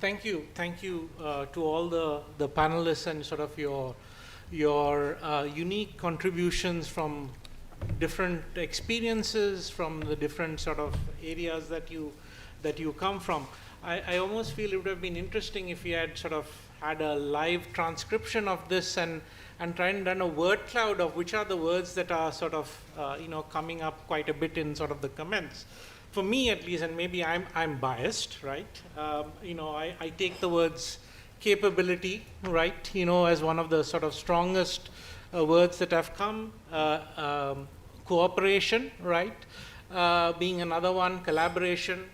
Thank you. Thank you to all the panelists and sort of your unique contributions from different experiences, from the different sort of areas that you come from. I almost feel it would have been interesting if we had sort of had a live transcription of this and try and run a word cloud of which are the words that are sort of coming up quite a bit in sort of the comments. For me at least, and maybe I'm biased, right? I take the words capability, right? As one of the sort of strongest words that have come. Cooperation, right? Being another one. Collaboration.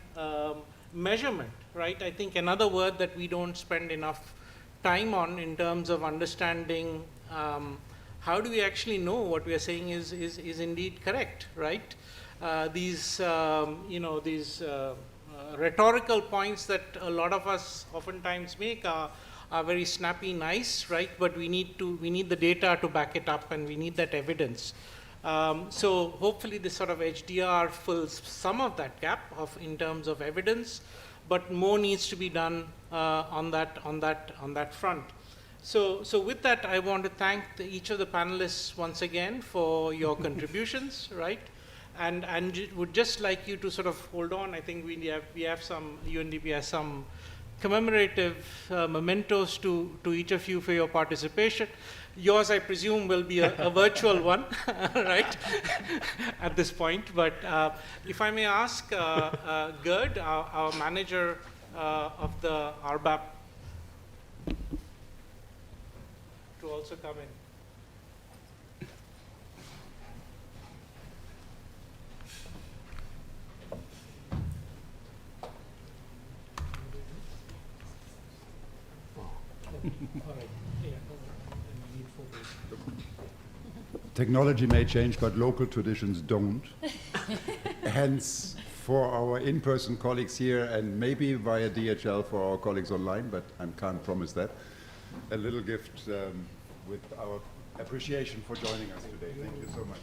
Measurement, right? I think another word that we don't spend enough time on in terms of understanding how do we actually know what we are saying is indeed correct, right? These rhetorical points that a lot of us oftentimes make are very snappy, nice, right? But we need the data to back it up, and we need that evidence. So hopefully this sort of HDR fills some of that gap in terms of evidence, but more needs to be done on that front. So with that, I want to thank each of the panelists once again for your contributions, right? And would just like you to sort of hold on. I think we have some, UNDP has some commemorative mementos to each of you for your participation. Yours, I presume, will be a virtual one, right, at this point. But if I may ask Gerd, our manager of the RBAP, to also come in. right. Yeah, need 4 days. Technology may change, but local traditions don't. Hence, for our in-person colleagues here, and maybe via DHL for our colleagues online, but I can't promise that, a little gift with our appreciation for joining us today. Thank you so much.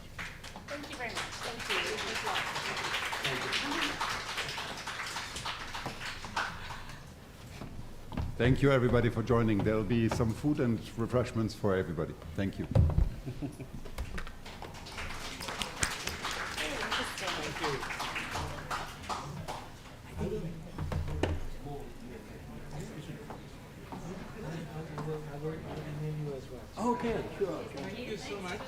Thank you very much. Thank you. Thank you, everybody, for joining. There'll be some food and refreshments for everybody. Thank you. Okay, sure. Thank you so much.